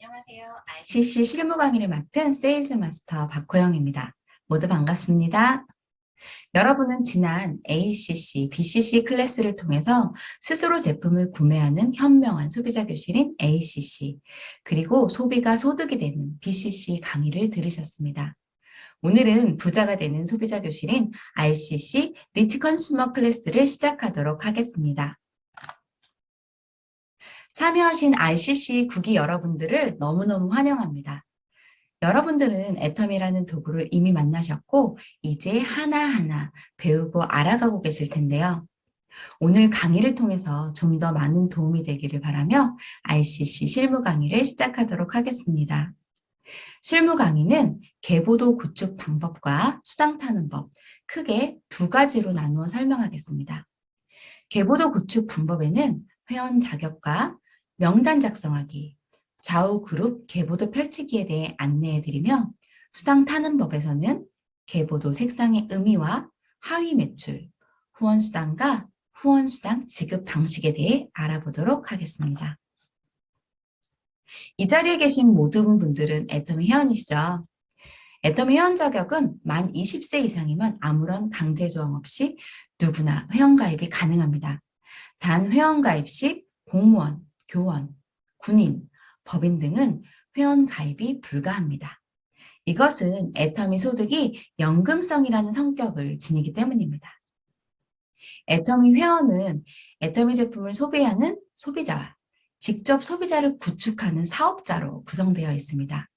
안녕하세요. RCC 실무 강의를 맡은 세일즈 마스터 박호영입니다. 모두 반갑습니다. 여러분은 지난 ACC, BCC 클래스를 통해서 스스로 제품을 구매하는 현명한 소비자 교실인 ACC, 그리고 소비가 소득이 되는 BCC 강의를 들으셨습니다. 오늘은 부자가 되는 소비자 교실인 RCC 리치 컨슈머 클래스를 시작하도록 하겠습니다. 참여하신 RCC 국기 여러분들을 너무너무 환영합니다. 여러분들은 애텀이라는 도구를 이미 만나셨고 이제 하나하나 배우고 알아가고 계실 텐데요. 오늘 강의를 통해서 좀 더 많은 도움이 되기를 바라며 RCC 실무 강의를 시작하도록 하겠습니다. 실무 강의는 계보도 구축 방법과 수당 타는 법, 크게 두 가지로 나누어 설명하겠습니다. 계보도 구축 방법에는 회원 자격과 명단 작성하기, 좌우 그룹 계보도 펼치기에 대해 안내해드리며 수당 타는 법에서는 계보도 색상의 의미와 하위 매출, 후원수당과 후원수당 지급 방식에 대해 알아보도록 하겠습니다. 이 자리에 계신 모든 분들은 애터미 회원이시죠? 애터미 회원 자격은 만 20세 이상이면 아무런 강제 조항 없이 누구나 회원가입이 가능합니다. 단 회원가입 시 공무원, 교원, 군인, 법인 등은 회원가입이 불가합니다. 이것은 애터미 소득이 연금성이라는 성격을 지니기 때문입니다. 애터미 회원은 애터미 제품을 소비하는 소비자와 직접 소비자를 구축하는 사업자로 구성되어 있습니다.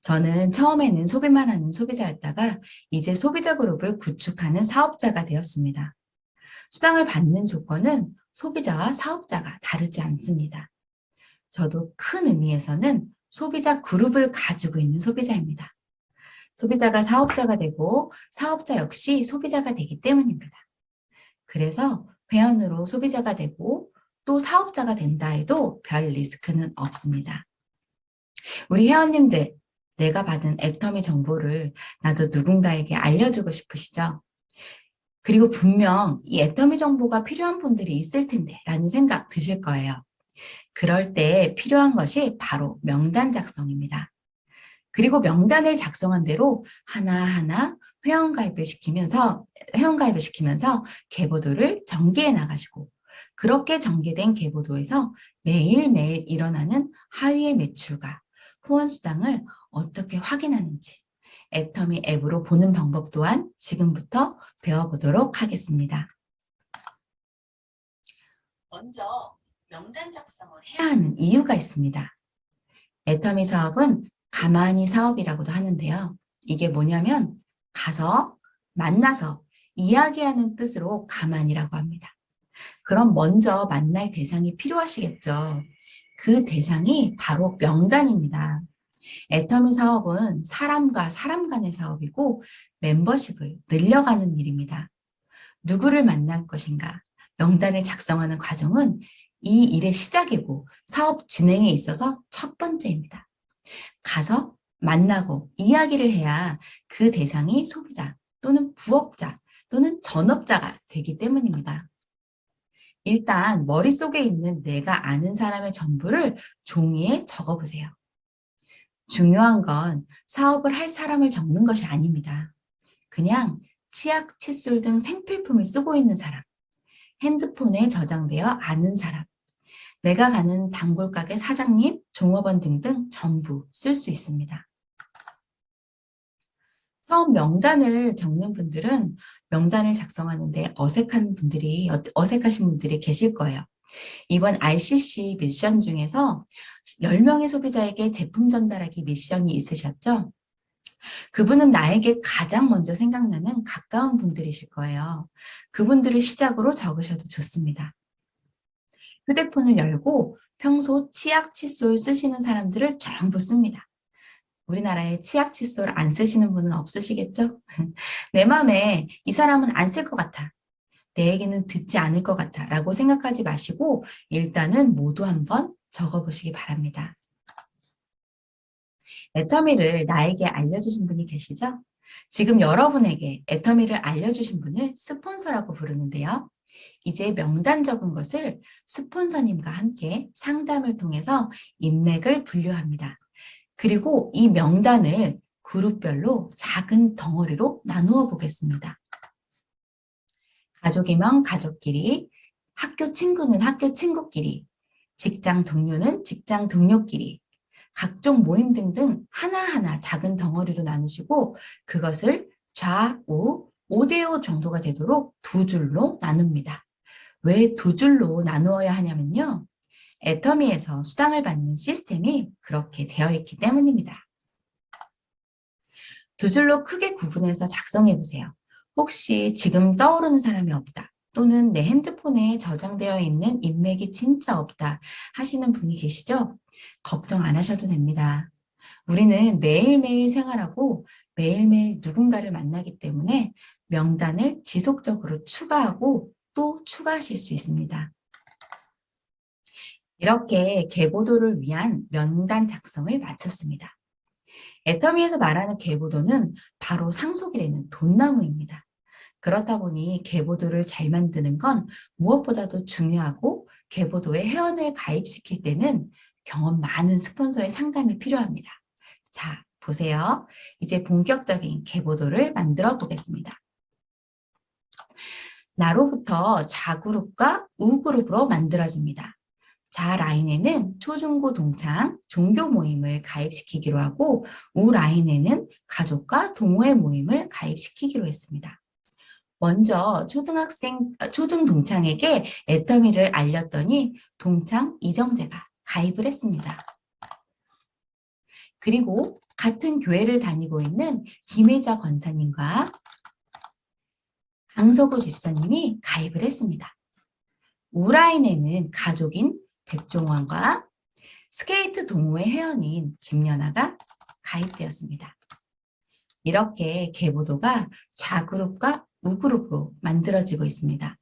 저는 처음에는 소비만 하는 소비자였다가 이제 소비자 그룹을 구축하는 사업자가 되었습니다. 수당을 받는 조건은 소비자와 사업자가 다르지 않습니다. 저도 큰 의미에서는 소비자 그룹을 가지고 있는 소비자입니다. 소비자가 사업자가 되고 사업자 역시 소비자가 되기 때문입니다. 그래서 회원으로 소비자가 되고 또 사업자가 된다 해도 별 리스크는 없습니다. 우리 회원님들, 내가 받은 애터미 정보를 나도 누군가에게 알려주고 싶으시죠? 그리고 분명 이 애터미 정보가 필요한 분들이 있을 텐데 라는 생각 드실 거예요. 그럴 때 필요한 것이 바로 명단 작성입니다. 그리고 명단을 작성한 대로 하나하나 회원가입을 시키면서 계보도를 전개해 나가시고 그렇게 전개된 계보도에서 매일매일 일어나는 하위의 매출과 후원수당을 어떻게 확인하는지 애터미 앱으로 보는 방법 또한 지금부터 배워보도록 하겠습니다. 먼저 명단 작성을 해야 하는 이유가 있습니다. 애터미 사업은 가만히 사업이라고도 하는데요. 이게 뭐냐면 가서 만나서 이야기하는 뜻으로 가만이라고 합니다. 그럼 먼저 만날 대상이 필요하시겠죠. 그 대상이 바로 명단입니다. 애터미 사업은 사람과 사람 간의 사업이고 멤버십을 늘려가는 일입니다. 누구를 만날 것인가? 명단을 작성하는 과정은 이 일의 시작이고 사업 진행에 있어서 첫 번째입니다. 가서 만나고 이야기를 해야 그 대상이 소비자 또는 부업자 또는 전업자가 되기 때문입니다. 일단 머릿속에 있는 내가 아는 사람의 전부를 종이에 적어보세요. 중요한 건 사업을 할 사람을 적는 것이 아닙니다. 그냥 치약, 칫솔 등 생필품을 쓰고 있는 사람, 핸드폰에 저장되어 아는 사람, 내가 가는 단골 가게 사장님, 종업원 등등 전부 쓸 수 있습니다. 처음 명단을 적는 분들은 명단을 작성하는데 어색하신 분들이 계실 거예요. 이번 RCC 미션 중에서 10명의 소비자에게 제품 전달하기 미션이 있으셨죠? 그분은 나에게 가장 먼저 생각나는 가까운 분들이실 거예요. 그분들을 시작으로 적으셔도 좋습니다. 휴대폰을 열고 평소 치약, 칫솔 쓰시는 사람들을 전부 씁니다. 우리나라에 치약, 칫솔 안 쓰시는 분은 없으시겠죠? 내 마음에 이 사람은 안 쓸 것 같아. 내 얘기는 듣지 않을 것 같아 라고 생각하지 마시고 일단은 모두 한번 적어보시기 바랍니다. 애터미를 나에게 알려주신 분이 계시죠? 지금 여러분에게 애터미를 알려주신 분을 스폰서라고 부르는데요. 이제 명단 적은 것을 스폰서님과 함께 상담을 통해서 인맥을 분류합니다. 그리고 이 명단을 그룹별로 작은 덩어리로 나누어 보겠습니다. 가족이면 가족끼리, 학교 친구는 학교 친구끼리, 직장 동료는 직장 동료끼리, 각종 모임 등등 하나하나 작은 덩어리로 나누시고 그것을 좌우 5대5 정도가 되도록 두 줄로 나눕니다. 왜 두 줄로 나누어야 하냐면요. 애터미에서 수당을 받는 시스템이 그렇게 되어 있기 때문입니다. 두 줄로 크게 구분해서 작성해 보세요. 혹시 지금 떠오르는 사람이 없다. 또는 내 핸드폰에 저장되어 있는 인맥이 진짜 없다 하시는 분이 계시죠? 걱정 안 하셔도 됩니다. 우리는 매일매일 생활하고 매일매일 누군가를 만나기 때문에 명단을 지속적으로 추가하고 또 추가하실 수 있습니다. 이렇게 계보도를 위한 명단 작성을 마쳤습니다. 애터미에서 말하는 계보도는 바로 상속이 되는 돈나무입니다. 그렇다 보니 계보도를 잘 만드는 건 무엇보다도 중요하고 계보도에 회원을 가입시킬 때는 경험 많은 스폰서의 상담이 필요합니다. 자, 보세요. 이제 본격적인 계보도를 만들어 보겠습니다. 나로부터 자그룹과 우그룹으로 만들어집니다. 자 라인에는 초중고 동창, 종교 모임을 가입시키기로 하고 우 라인에는 가족과 동호회 모임을 가입시키기로 했습니다. 먼저 초등 동창에게 애터미를 알렸더니 동창 이정재가 가입을 했습니다. 그리고 같은 교회를 다니고 있는 김혜자 권사님과 강서구 집사님이 가입을 했습니다. 우라인에는 가족인 백종원과 스케이트 동호회 회원인 김연아가 가입되었습니다. 이렇게 계보도가 좌그룹과 우그룹으로 만들어지고 있습니다.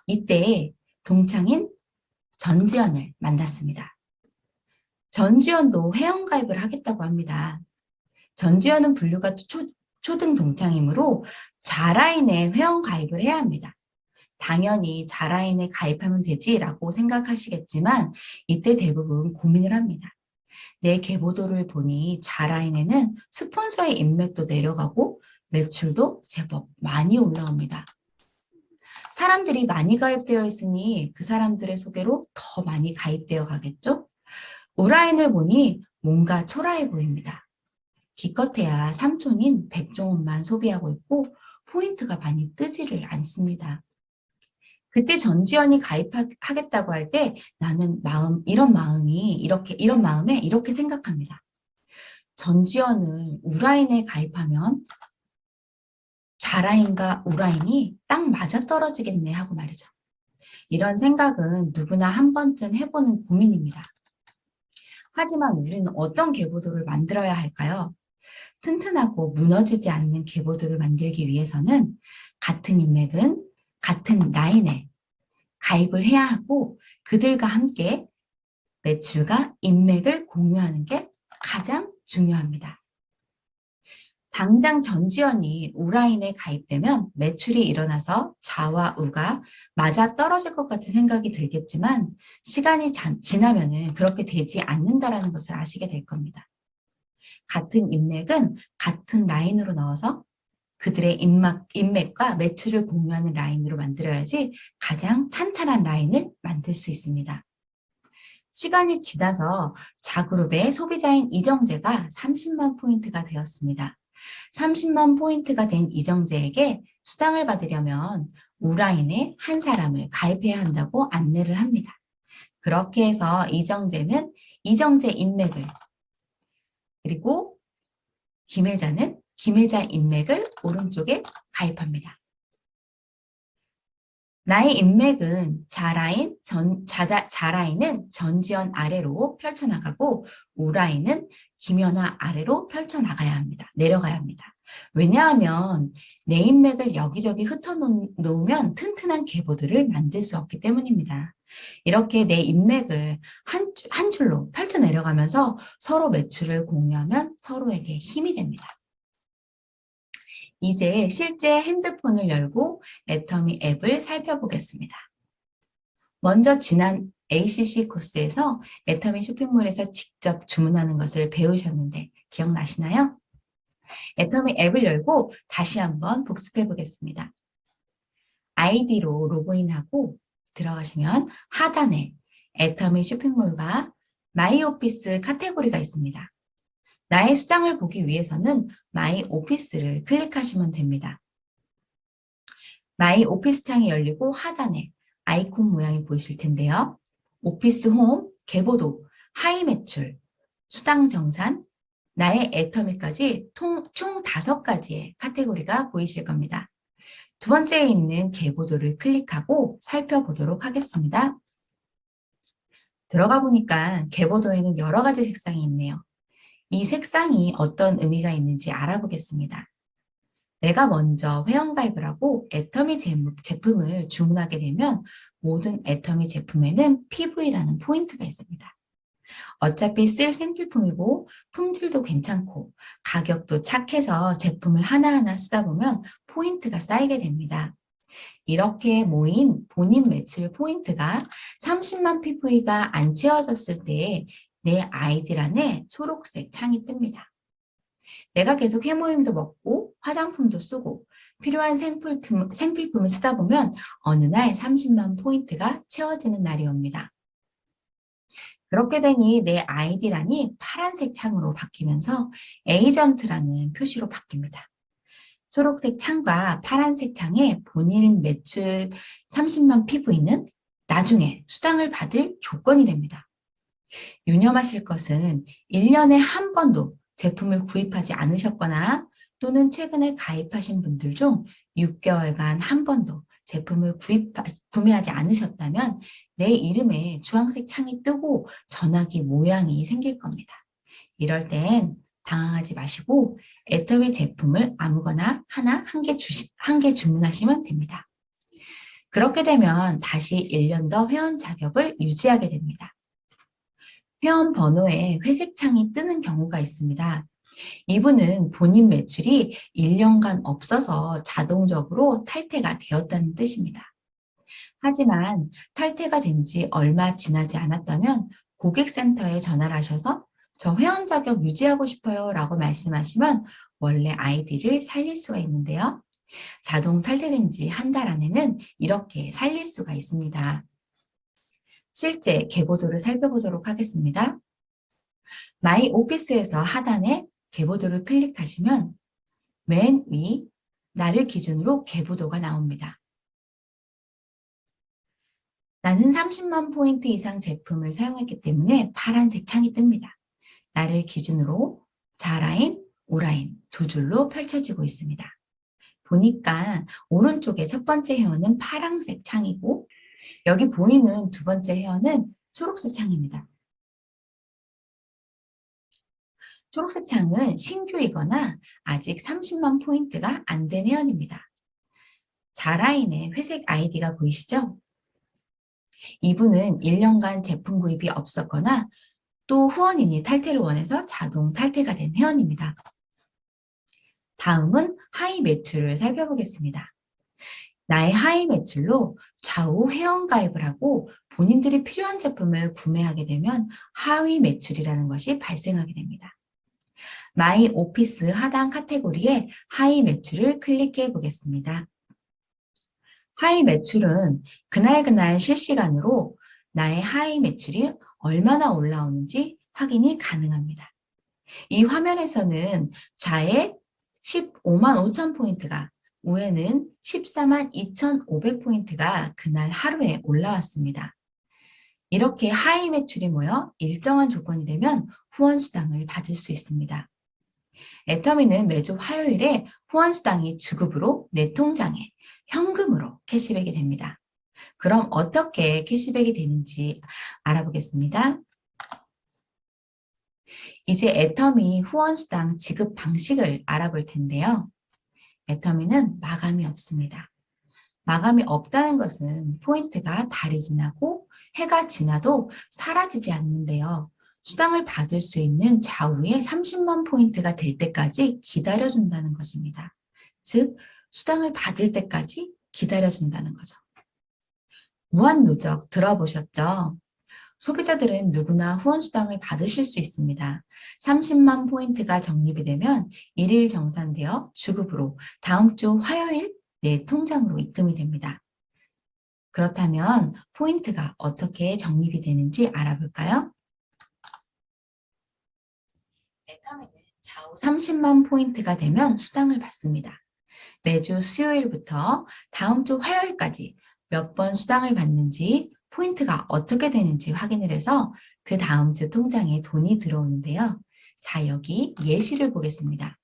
이때 동창인 전지현을 만났습니다. 전지현도 회원가입을 하겠다고 합니다. 전지현은 분류가 초등 동창이므로 좌라인에 회원가입을 해야 합니다. 당연히 자라인에 가입하면 되지라고 생각하시겠지만 이때 대부분 고민을 합니다. 내 계보도를 보니 자라인에는 스폰서의 인맥도 내려가고 매출도 제법 많이 올라옵니다. 사람들이 많이 가입되어 있으니 그 사람들의 소개로 더 많이 가입되어 가겠죠? 우라인을 보니 뭔가 초라해 보입니다. 기껏해야 삼촌인 백종원만 소비하고 있고 포인트가 많이 뜨지를 않습니다. 그때 전지현이 가입하겠다고 할 때 나는 이런 마음에 이렇게 생각합니다. 전지현을 우라인에 가입하면 좌라인과 우라인이 딱 맞아떨어지겠네 하고 말이죠. 이런 생각은 누구나 한 번쯤 해보는 고민입니다. 하지만 우리는 어떤 계보도를 만들어야 할까요? 튼튼하고 무너지지 않는 계보도를 만들기 위해서는 같은 인맥은 같은 라인에 가입을 해야 하고 그들과 함께 매출과 인맥을 공유하는 게 가장 중요합니다. 당장 전지현이 우라인에 가입되면 매출이 일어나서 좌와 우가 맞아 떨어질 것 같은 생각이 들겠지만 시간이 지나면 그렇게 되지 않는다는 것을 아시게 될 겁니다. 같은 인맥은 같은 라인으로 넣어서 그들의 인맥과 매출을 공유하는 라인으로 만들어야지 가장 탄탄한 라인을 만들 수 있습니다. 시간이 지나서 자그룹의 소비자인 이정재가 30만 포인트가 되었습니다. 30만 포인트가 된 이정재에게 수당을 받으려면 우라인에 한 사람을 가입해야 한다고 안내를 합니다. 그렇게 해서 이정재는 이정재 인맥을 그리고 김혜자는 김혜자 인맥을 오른쪽에 가입합니다. 나의 인맥은 자라인은 전지현 아래로 펼쳐나가고 우라인은 김연아 아래로 펼쳐나가야 합니다. 내려가야 합니다. 왜냐하면 내 인맥을 여기저기 흩어놓으면 튼튼한 계보들을 만들 수 없기 때문입니다. 이렇게 내 인맥을 한 줄로 펼쳐 내려가면서 서로 매출을 공유하면 서로에게 힘이 됩니다. 이제 실제 핸드폰을 열고 애터미 앱을 살펴보겠습니다. 먼저 지난 ACC 코스에서 애터미 쇼핑몰에서 직접 주문하는 것을 배우셨는데 기억나시나요? 애터미 앱을 열고 다시 한번 복습해 보겠습니다. 아이디로 로그인하고 들어가시면 하단에 애터미 쇼핑몰과 마이 오피스 카테고리가 있습니다. 나의 수당을 보기 위해서는 마이 오피스를 클릭하시면 됩니다. 마이 오피스 창이 열리고 하단에 아이콘 모양이 보이실 텐데요. 오피스 홈, 계보도, 하이 매출, 수당 정산, 나의 애터미까지 총 5가지의 카테고리가 보이실 겁니다. 두 번째에 있는 계보도를 클릭하고 살펴보도록 하겠습니다. 들어가 보니까 계보도에는 여러 가지 색상이 있네요. 이 색상이 어떤 의미가 있는지 알아보겠습니다. 내가 먼저 회원가입을 하고 애터미 제품을 주문하게 되면 모든 애터미 제품에는 PV라는 포인트가 있습니다. 어차피 쓸 생필품이고 품질도 괜찮고 가격도 착해서 제품을 하나하나 쓰다 보면 포인트가 쌓이게 됩니다. 이렇게 모인 본인 매출 포인트가 30만 PV가 안 채워졌을 때 내 아이디란에 초록색 창이 뜹니다. 내가 계속 해모임도 먹고 화장품도 쓰고 필요한 생필품을 쓰다 보면 어느 날 30만 포인트가 채워지는 날이 옵니다. 그렇게 되니 내 아이디란이 파란색 창으로 바뀌면서 에이전트라는 표시로 바뀝니다. 초록색 창과 파란색 창에 본인 매출 30만 PV는 나중에 수당을 받을 조건이 됩니다. 유념하실 것은 1년에 한 번도 제품을 구입하지 않으셨거나 또는 최근에 가입하신 분들 중 6개월간 한 번도 제품을 구매하지 않으셨다면 내 이름에 주황색 창이 뜨고 전화기 모양이 생길 겁니다. 이럴 땐 당황하지 마시고 애터미 제품을 아무거나 한 개 주문하시면 됩니다. 그렇게 되면 다시 1년 더 회원 자격을 유지하게 됩니다. 회원 번호에 회색 창이 뜨는 경우가 있습니다. 이분은 본인 매출이 1년간 없어서 자동적으로 탈퇴가 되었다는 뜻입니다. 하지만 탈퇴가 된 지 얼마 지나지 않았다면 고객센터에 전화를 하셔서 저 회원 자격 유지하고 싶어요 라고 말씀하시면 원래 아이디를 살릴 수가 있는데요. 자동 탈퇴된 지 한 달 안에는 이렇게 살릴 수가 있습니다. 실제 계보도를 살펴보도록 하겠습니다. 마이 오피스에서 하단에 계보도를 클릭하시면 맨 위 나를 기준으로 계보도가 나옵니다. 나는 30만 포인트 이상 제품을 사용했기 때문에 파란색 창이 뜹니다. 나를 기준으로 좌라인, 우라인 두 줄로 펼쳐지고 있습니다. 보니까 오른쪽에 첫 번째 회원은 파란색 창이고 여기 보이는 두 번째 회원은 초록색 창입니다. 초록색 창은 신규이거나 아직 30만 포인트가 안 된 회원입니다. 좌라인에 회색 아이디가 보이시죠? 이분은 1년간 제품 구입이 없었거나 또 후원인이 탈퇴를 원해서 자동 탈퇴가 된 회원입니다. 다음은 하이 매출을 살펴보겠습니다. 나의 하이 매출로 좌우 회원 가입을 하고 본인들이 필요한 제품을 구매하게 되면 하위 매출이라는 것이 발생하게 됩니다. 마이 오피스 하단 카테고리에 하이 매출을 클릭해 보겠습니다. 하이 매출은 그날 실시간으로 나의 하이 매출이 얼마나 올라오는지 확인이 가능합니다. 이 화면에서는 좌에 15만 5천 포인트가 우에는 14만 2,500포인트가 그날 하루에 올라왔습니다. 이렇게 하이 매출이 모여 일정한 조건이 되면 후원수당을 받을 수 있습니다. 애터미는 매주 화요일에 후원수당이 주급으로 내 통장에 현금으로 캐시백이 됩니다. 그럼 어떻게 캐시백이 되는지 알아보겠습니다. 이제 애터미 후원수당 지급 방식을 알아볼 텐데요. 애터미는 마감이 없습니다. 마감이 없다는 것은 포인트가 달이 지나고 해가 지나도 사라지지 않는데요. 수당을 받을 수 있는 좌우에 30만 포인트가 될 때까지 기다려준다는 것입니다. 즉, 수당을 받을 때까지 기다려준다는 거죠. 무한 누적 들어보셨죠? 소비자들은 누구나 후원수당을 받으실 수 있습니다. 30만 포인트가 적립이 되면 1일 정산되어 주급으로 다음 주 화요일 내 통장으로 입금이 됩니다. 그렇다면 포인트가 어떻게 적립이 되는지 알아볼까요? 애터미는 좌우 30만 포인트가 되면 수당을 받습니다. 매주 수요일부터 다음 주 화요일까지 몇 번 수당을 받는지 포인트가 어떻게 되는지 확인을 해서 그 다음 주 통장에 돈이 들어오는데요. 자, 여기 예시를 보겠습니다.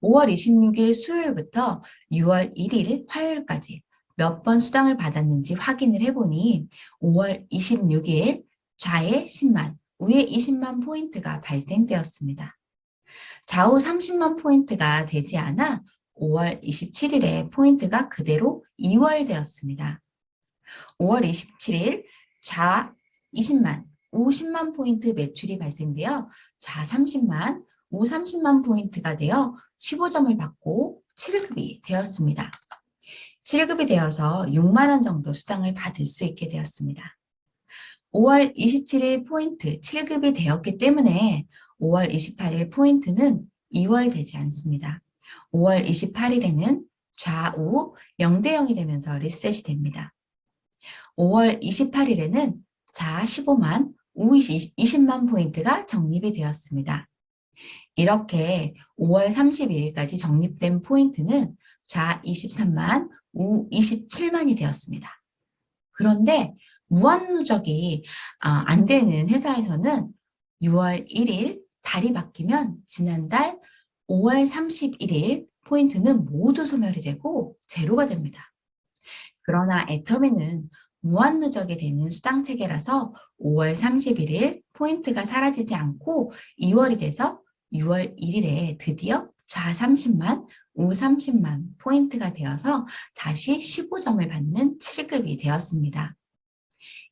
5월 26일 수요일부터 6월 1일 화요일까지 몇 번 수당을 받았는지 확인을 해보니 5월 26일 좌에 10만, 우에 20만 포인트가 발생되었습니다. 좌우 30만 포인트가 되지 않아 5월 27일에 포인트가 그대로 이월되었습니다. 5월 27일 좌 20만, 우 10만 포인트 매출이 발생되어 좌 30만, 우 30만 포인트가 되어 15점을 받고 7급이 되었습니다. 7급이 되어서 6만 원 정도 수당을 받을 수 있게 되었습니다. 5월 27일 포인트 7급이 되었기 때문에 5월 28일 포인트는 2월 되지 않습니다. 5월 28일에는 좌우 0대 0이 되면서 리셋이 됩니다. 5월 28일에는 좌 15만, 우 20만 포인트가 적립이 되었습니다. 이렇게 5월 31일까지 적립된 포인트는 좌 23만, 우 27만이 되었습니다. 그런데 무한 누적이 안 되는 회사에서는 6월 1일 달이 바뀌면 지난달 5월 31일 포인트는 모두 소멸이 되고 제로가 됩니다. 그러나 애터미는 무한 누적이 되는 수당 체계라서 5월 31일 포인트가 사라지지 않고 2월이 돼서 6월 1일에 드디어 좌 30만, 우 30만 포인트가 되어서 다시 15점을 받는 7급이 되었습니다.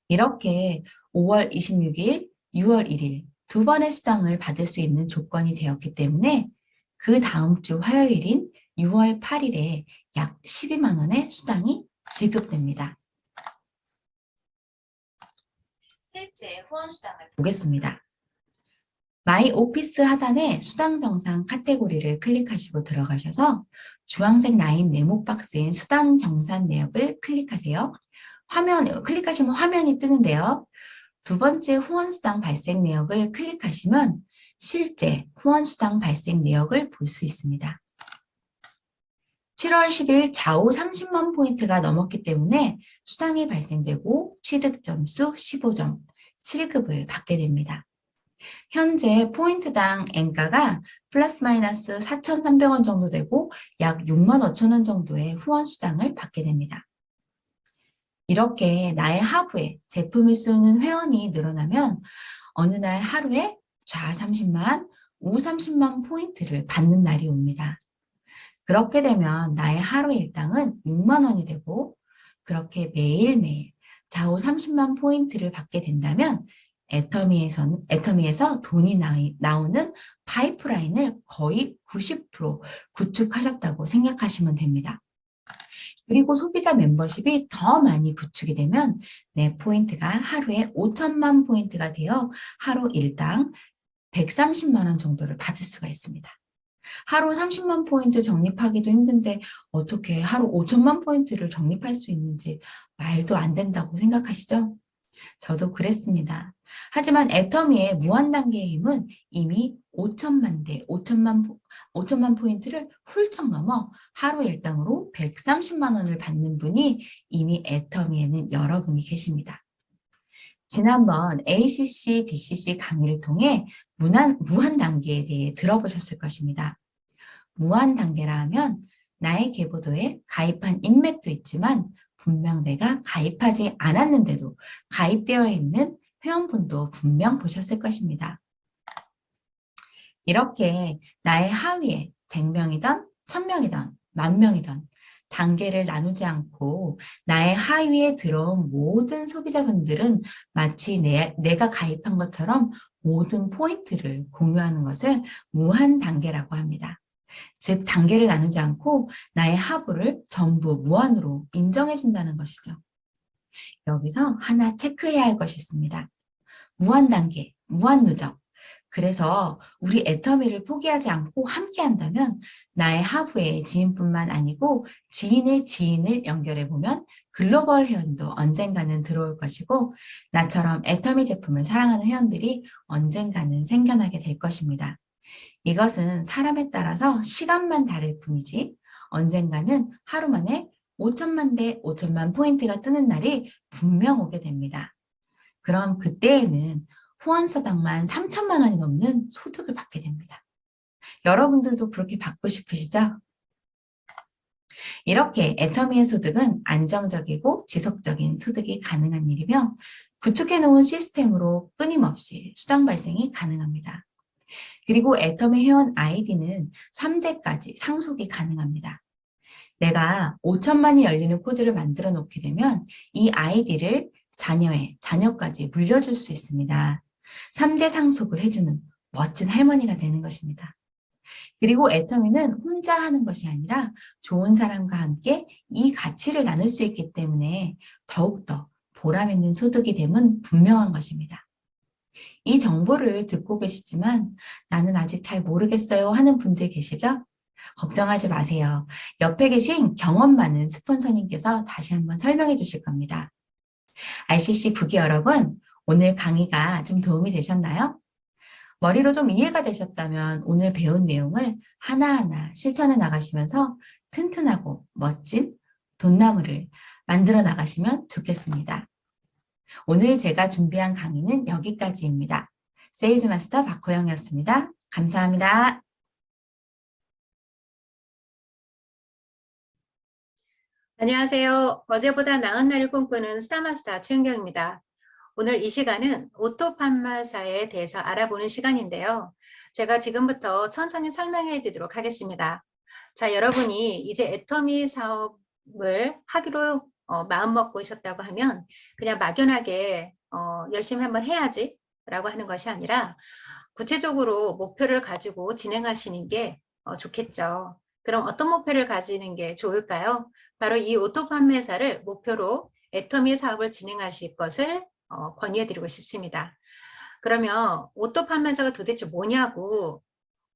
이렇게 5월 26일, 6월 1일 두 번의 수당을 받을 수 있는 조건이 되었기 때문에 그 다음 주 화요일인 6월 8일에 약 12만 원의 수당이 지급됩니다. 실제 후원 수당을 보겠습니다. 마이 오피스 하단에 수당 정산 카테고리를 클릭하시고 들어가셔서 주황색 라인 네모 박스인 수당 정산 내역을 클릭하세요. 클릭하시면 화면이 뜨는데요. 두 번째 후원수당 발생 내역을 클릭하시면 실제 후원수당 발생 내역을 볼 수 있습니다. 7월 10일 좌우 30만 포인트가 넘었기 때문에 수당이 발생되고 취득 점수 15점, 7급을 받게 됩니다. 현재 포인트당 N가가 플러스 마이너스 4,300원 정도 되고 약 6만 5천 원 정도의 후원수당을 받게 됩니다. 이렇게 나의 하부에 제품을 쓰는 회원이 늘어나면 어느 날 하루에 좌 30만, 우 30만 포인트를 받는 날이 옵니다. 그렇게 되면 나의 하루 일당은 6만 원이 되고 그렇게 매일매일 좌우 30만 포인트를 받게 된다면 애터미에서 돈이 나오는 파이프라인을 거의 90% 구축하셨다고 생각하시면 됩니다. 그리고 소비자 멤버십이 더 많이 구축이 되면 내 포인트가 하루에 5천만 포인트가 되어 하루 일당 130만 원 정도를 받을 수가 있습니다. 하루 30만 포인트 적립하기도 힘든데 어떻게 하루 5천만 포인트를 적립할 수 있는지 말도 안 된다고 생각하시죠? 저도 그랬습니다. 하지만 애터미의 무한 단계의 힘은 이미 5천만 포인트를 훌쩍 넘어 하루 일당으로 130만 원을 받는 분이 이미 애터미에는 여러분이 계십니다. 지난번 ACC, BCC 강의를 통해 무한 단계에 대해 들어보셨을 것입니다. 무한 단계라 하면 나의 계보도에 가입한 인맥도 있지만 분명 내가 가입하지 않았는데도 가입되어 있는 회원분도 분명 보셨을 것입니다. 이렇게 나의 하위에 100명이든 1000명이든 10,000명이든 단계를 나누지 않고 나의 하위에 들어온 모든 소비자분들은 마치 내가 가입한 것처럼 모든 포인트를 공유하는 것을 무한 단계라고 합니다. 즉, 단계를 나누지 않고 나의 하부를 전부 무한으로 인정해준다는 것이죠. 여기서 하나 체크해야 할 것이 있습니다. 무한 단계, 무한 누적. 그래서 우리 애터미를 포기하지 않고 함께 한다면 나의 하부의 지인뿐만 아니고 지인의 지인을 연결해 보면 글로벌 회원도 언젠가는 들어올 것이고 나처럼 애터미 제품을 사랑하는 회원들이 언젠가는 생겨나게 될 것입니다. 이것은 사람에 따라서 시간만 다를 뿐이지 언젠가는 하루 만에 5천만 대 5천만 포인트가 뜨는 날이 분명 오게 됩니다. 그럼 그때에는 후원사당만 3천만 원이 넘는 소득을 받게 됩니다. 여러분들도 그렇게 받고 싶으시죠? 이렇게 애터미의 소득은 안정적이고 지속적인 소득이 가능한 일이며 구축해놓은 시스템으로 끊임없이 수당 발생이 가능합니다. 그리고 애터미 회원 아이디는 3대까지 상속이 가능합니다. 내가 5천만이 열리는 코드를 만들어 놓게 되면 이 아이디를 자녀의 자녀까지 물려줄 수 있습니다. 3대 상속을 해주는 멋진 할머니가 되는 것입니다. 그리고 애터미는 혼자 하는 것이 아니라 좋은 사람과 함께 이 가치를 나눌 수 있기 때문에 더욱더 보람 있는 소득이 됨은 분명한 것입니다. 이 정보를 듣고 계시지만 나는 아직 잘 모르겠어요 하는 분들 계시죠? 걱정하지 마세요. 옆에 계신 경험 많은 스폰서님께서 다시 한번 설명해 주실 겁니다. RCC 부기 여러분, 오늘 강의가 좀 도움이 되셨나요? 머리로 좀 이해가 되셨다면 오늘 배운 내용을 하나하나 실천해 나가시면서 튼튼하고 멋진 돈나무를 만들어 나가시면 좋겠습니다. 오늘 제가 준비한 강의는 여기까지입니다. 세일즈 마스터 박호영이었습니다. 감사합니다. 안녕하세요. 어제보다 나은 날을 꿈꾸는 스타마스터 최은경입니다. 오늘 이 시간은 오토판마사에 대해서 알아보는 시간인데요. 제가 지금부터 천천히 설명해 드리도록 하겠습니다. 자, 여러분이 이제 애터미 사업을 하기로 마음먹고 있었다고 하면 그냥 막연하게 열심히 한번 해야지 라고 하는 것이 아니라 구체적으로 목표를 가지고 진행하시는 게 좋겠죠. 그럼 어떤 목표를 가지는 게 좋을까요? 바로 이 오토 판매사를 목표로 애터미 사업을 진행하실 것을 권유해드리고 싶습니다. 그러면 오토 판매사가 도대체 뭐냐고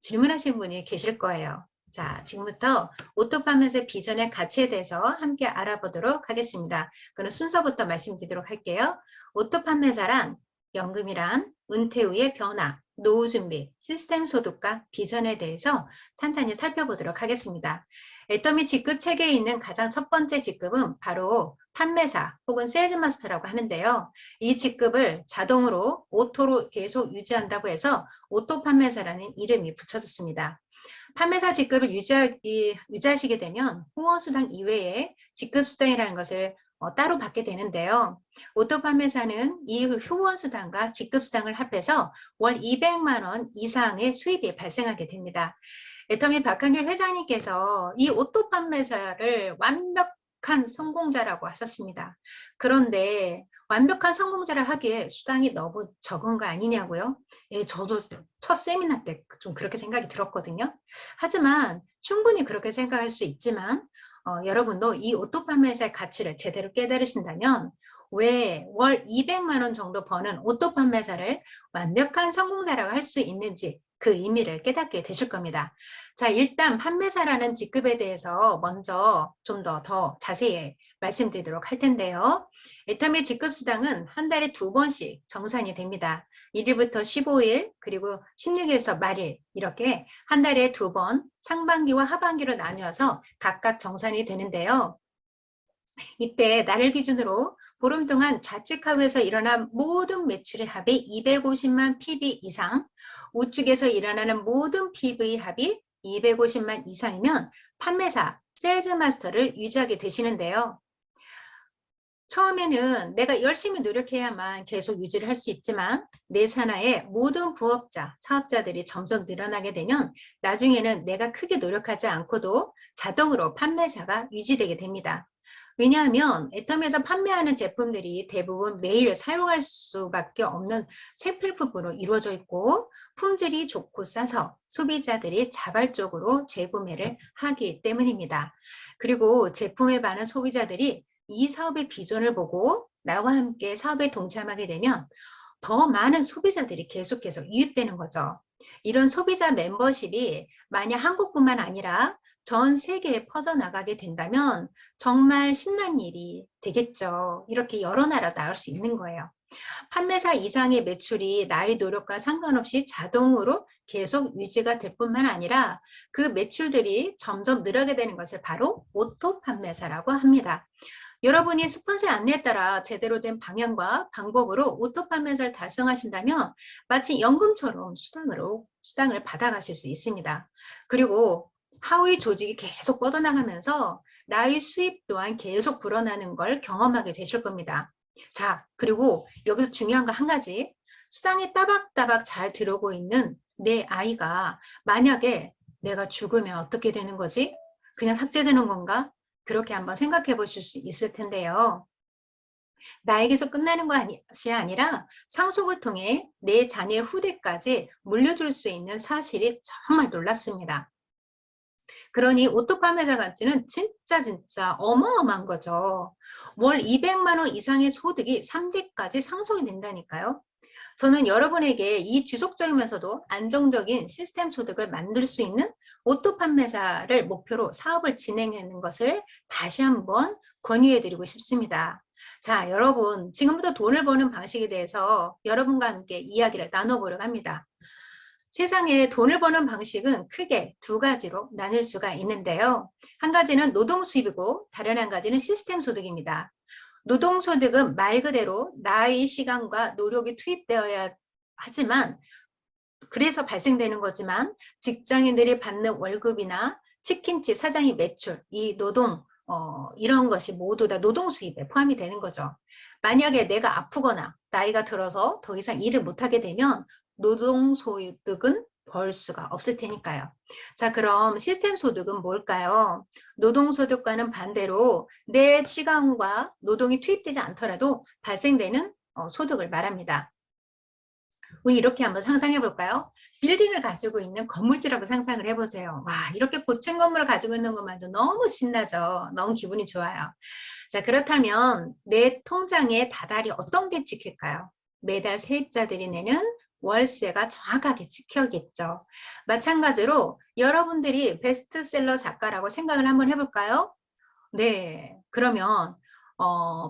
질문하시는 분이 계실 거예요. 자, 지금부터 오토 판매사의 비전의 가치에 대해서 함께 알아보도록 하겠습니다. 그럼 순서부터 말씀드리도록 할게요. 오토 판매사란 연금이란 은퇴 후의 변화, 노후 준비, 시스템 소득과 비전에 대해서 찬찬히 살펴보도록 하겠습니다. 애터미 직급 체계에 있는 가장 첫 번째 직급은 바로 판매사 혹은 세일즈마스터라고 하는데요. 이 직급을 자동으로 오토로 계속 유지한다고 해서 오토 판매사라는 이름이 붙여졌습니다. 판매사 직급을 유지하시게 되면 후원수당 이외에 직급수당이라는 것을 따로 받게 되는데요. 오토 판매사는 이 후원수당과 직급수당을 합해서 월 200만 원 이상의 수입이 발생하게 됩니다. 애터미 박한길 회장님께서 이 오토 판매사를 완벽한 성공자라고 하셨습니다. 그런데 완벽한 성공자를 하기에 수당이 너무 적은 거 아니냐고요? 예, 저도 첫 세미나 때 좀 그렇게 생각이 들었거든요. 하지만 충분히 그렇게 생각할 수 있지만 여러분도 이 오토 판매사의 가치를 제대로 깨달으신다면 왜 월 200만 원 정도 버는 오토 판매사를 완벽한 성공자라고 할 수 있는지 그 의미를 깨닫게 되실 겁니다. 자, 일단 판매사라는 직급에 대해서 먼저 좀 더 자세히 말씀드리도록 할 텐데요. 애터미 직급수당은 한 달에 2번씩 정산이 됩니다. 1일부터 15일 그리고 16일에서 말일 이렇게 한 달에 2번 상반기와 하반기로 나뉘어서 각각 정산이 되는데요. 이때 날을 기준으로 보름 동안 좌측하부에서 일어난 모든 매출의 합이 250만 PB 이상, 우측에서 일어나는 모든 PV 합이 250만 이상이면 판매사, 세일즈마스터를 유지하게 되시는데요. 처음에는 내가 열심히 노력해야만 계속 유지를 할 수 있지만 내 산하의 모든 부업자, 사업자들이 점점 늘어나게 되면 나중에는 내가 크게 노력하지 않고도 자동으로 판매사가 유지되게 됩니다. 왜냐하면 애텀에서 판매하는 제품들이 대부분 매일 사용할 수밖에 없는 새 필품으로 이루어져 있고 품질이 좋고 싸서 소비자들이 자발적으로 재구매를 하기 때문입니다. 그리고 제품에 반한 소비자들이 이 사업의 비전을 보고 나와 함께 사업에 동참하게 되면 더 많은 소비자들이 계속해서 유입되는 거죠. 이런 소비자 멤버십이 만약 한국뿐만 아니라 전 세계에 퍼져나가게 된다면 정말 신난 일이 되겠죠. 이렇게 여러 나라 나올 수 있는 거예요. 판매사 이상의 매출이 나의 노력과 상관없이 자동으로 계속 유지가 될 뿐만 아니라 그 매출들이 점점 늘어게 되는 것을 바로 오토 판매사라고 합니다. 여러분이 스폰서의 안내에 따라 제대로 된 방향과 방법으로 오토 판매사를 달성하신다면 마치 연금처럼 수당을 받아가실 수 있습니다. 그리고 하위 조직이 계속 뻗어나가면서 나의 수입 또한 계속 불어나는 걸 경험하게 되실 겁니다. 자, 그리고 여기서 중요한 거 한 가지. 수당이 따박따박 잘 들어오고 있는 내 아이가 만약에 내가 죽으면 어떻게 되는 거지? 그냥 삭제되는 건가? 그렇게 한번 생각해 보실 수 있을 텐데요. 나에게서 끝나는 것이 아니라 상속을 통해 내 자녀 후대까지 물려줄 수 있는 사실이 정말 놀랍습니다. 그러니 오토 판매자 가치는 진짜 어마어마한 거죠. 월 200만 원 이상의 소득이 3대까지 상속이 된다니까요. 저는 여러분에게 이 지속적이면서도 안정적인 시스템 소득을 만들 수 있는 오토 판매사를 목표로 사업을 진행하는 것을 다시 한번 권유해 드리고 싶습니다. 자, 여러분, 지금부터 돈을 버는 방식에 대해서 여러분과 함께 이야기를 나눠보려고 합니다. 세상에 돈을 버는 방식은 크게 두 가지로 나눌 수가 있는데요. 한 가지는 노동 수입이고 다른 한 가지는 시스템 소득입니다. 노동소득은 말 그대로 나의 시간과 노력이 투입되어야 하지만 그래서 발생되는 거지만 직장인들이 받는 월급이나 치킨집 사장의 매출, 이 노동 이런 것이 모두 다 노동 수입에 포함이 되는 거죠. 만약에 내가 아프거나 나이가 들어서 더 이상 일을 못하게 되면 노동 소득은 벌 수가 없을 테니까요. 자, 그럼 시스템 소득은 뭘까요? 노동 소득과는 반대로 내 시간과 노동이 투입되지 않더라도 발생되는 소득을 말합니다. 우리 이렇게 한번 상상해 볼까요? 빌딩을 가지고 있는 건물주라고 상상을 해보세요. 와, 이렇게 고층 건물을 가지고 있는 것만도 너무 신나죠. 너무 기분이 좋아요. 자, 그렇다면 내 통장에 다달이 어떤 게 찍힐까요? 매달 세입자들이 내는 월세가 정확하게 찍혀겠죠. 마찬가지로 여러분들이 베스트셀러 작가라고 생각을 한번 해볼까요? 네, 그러면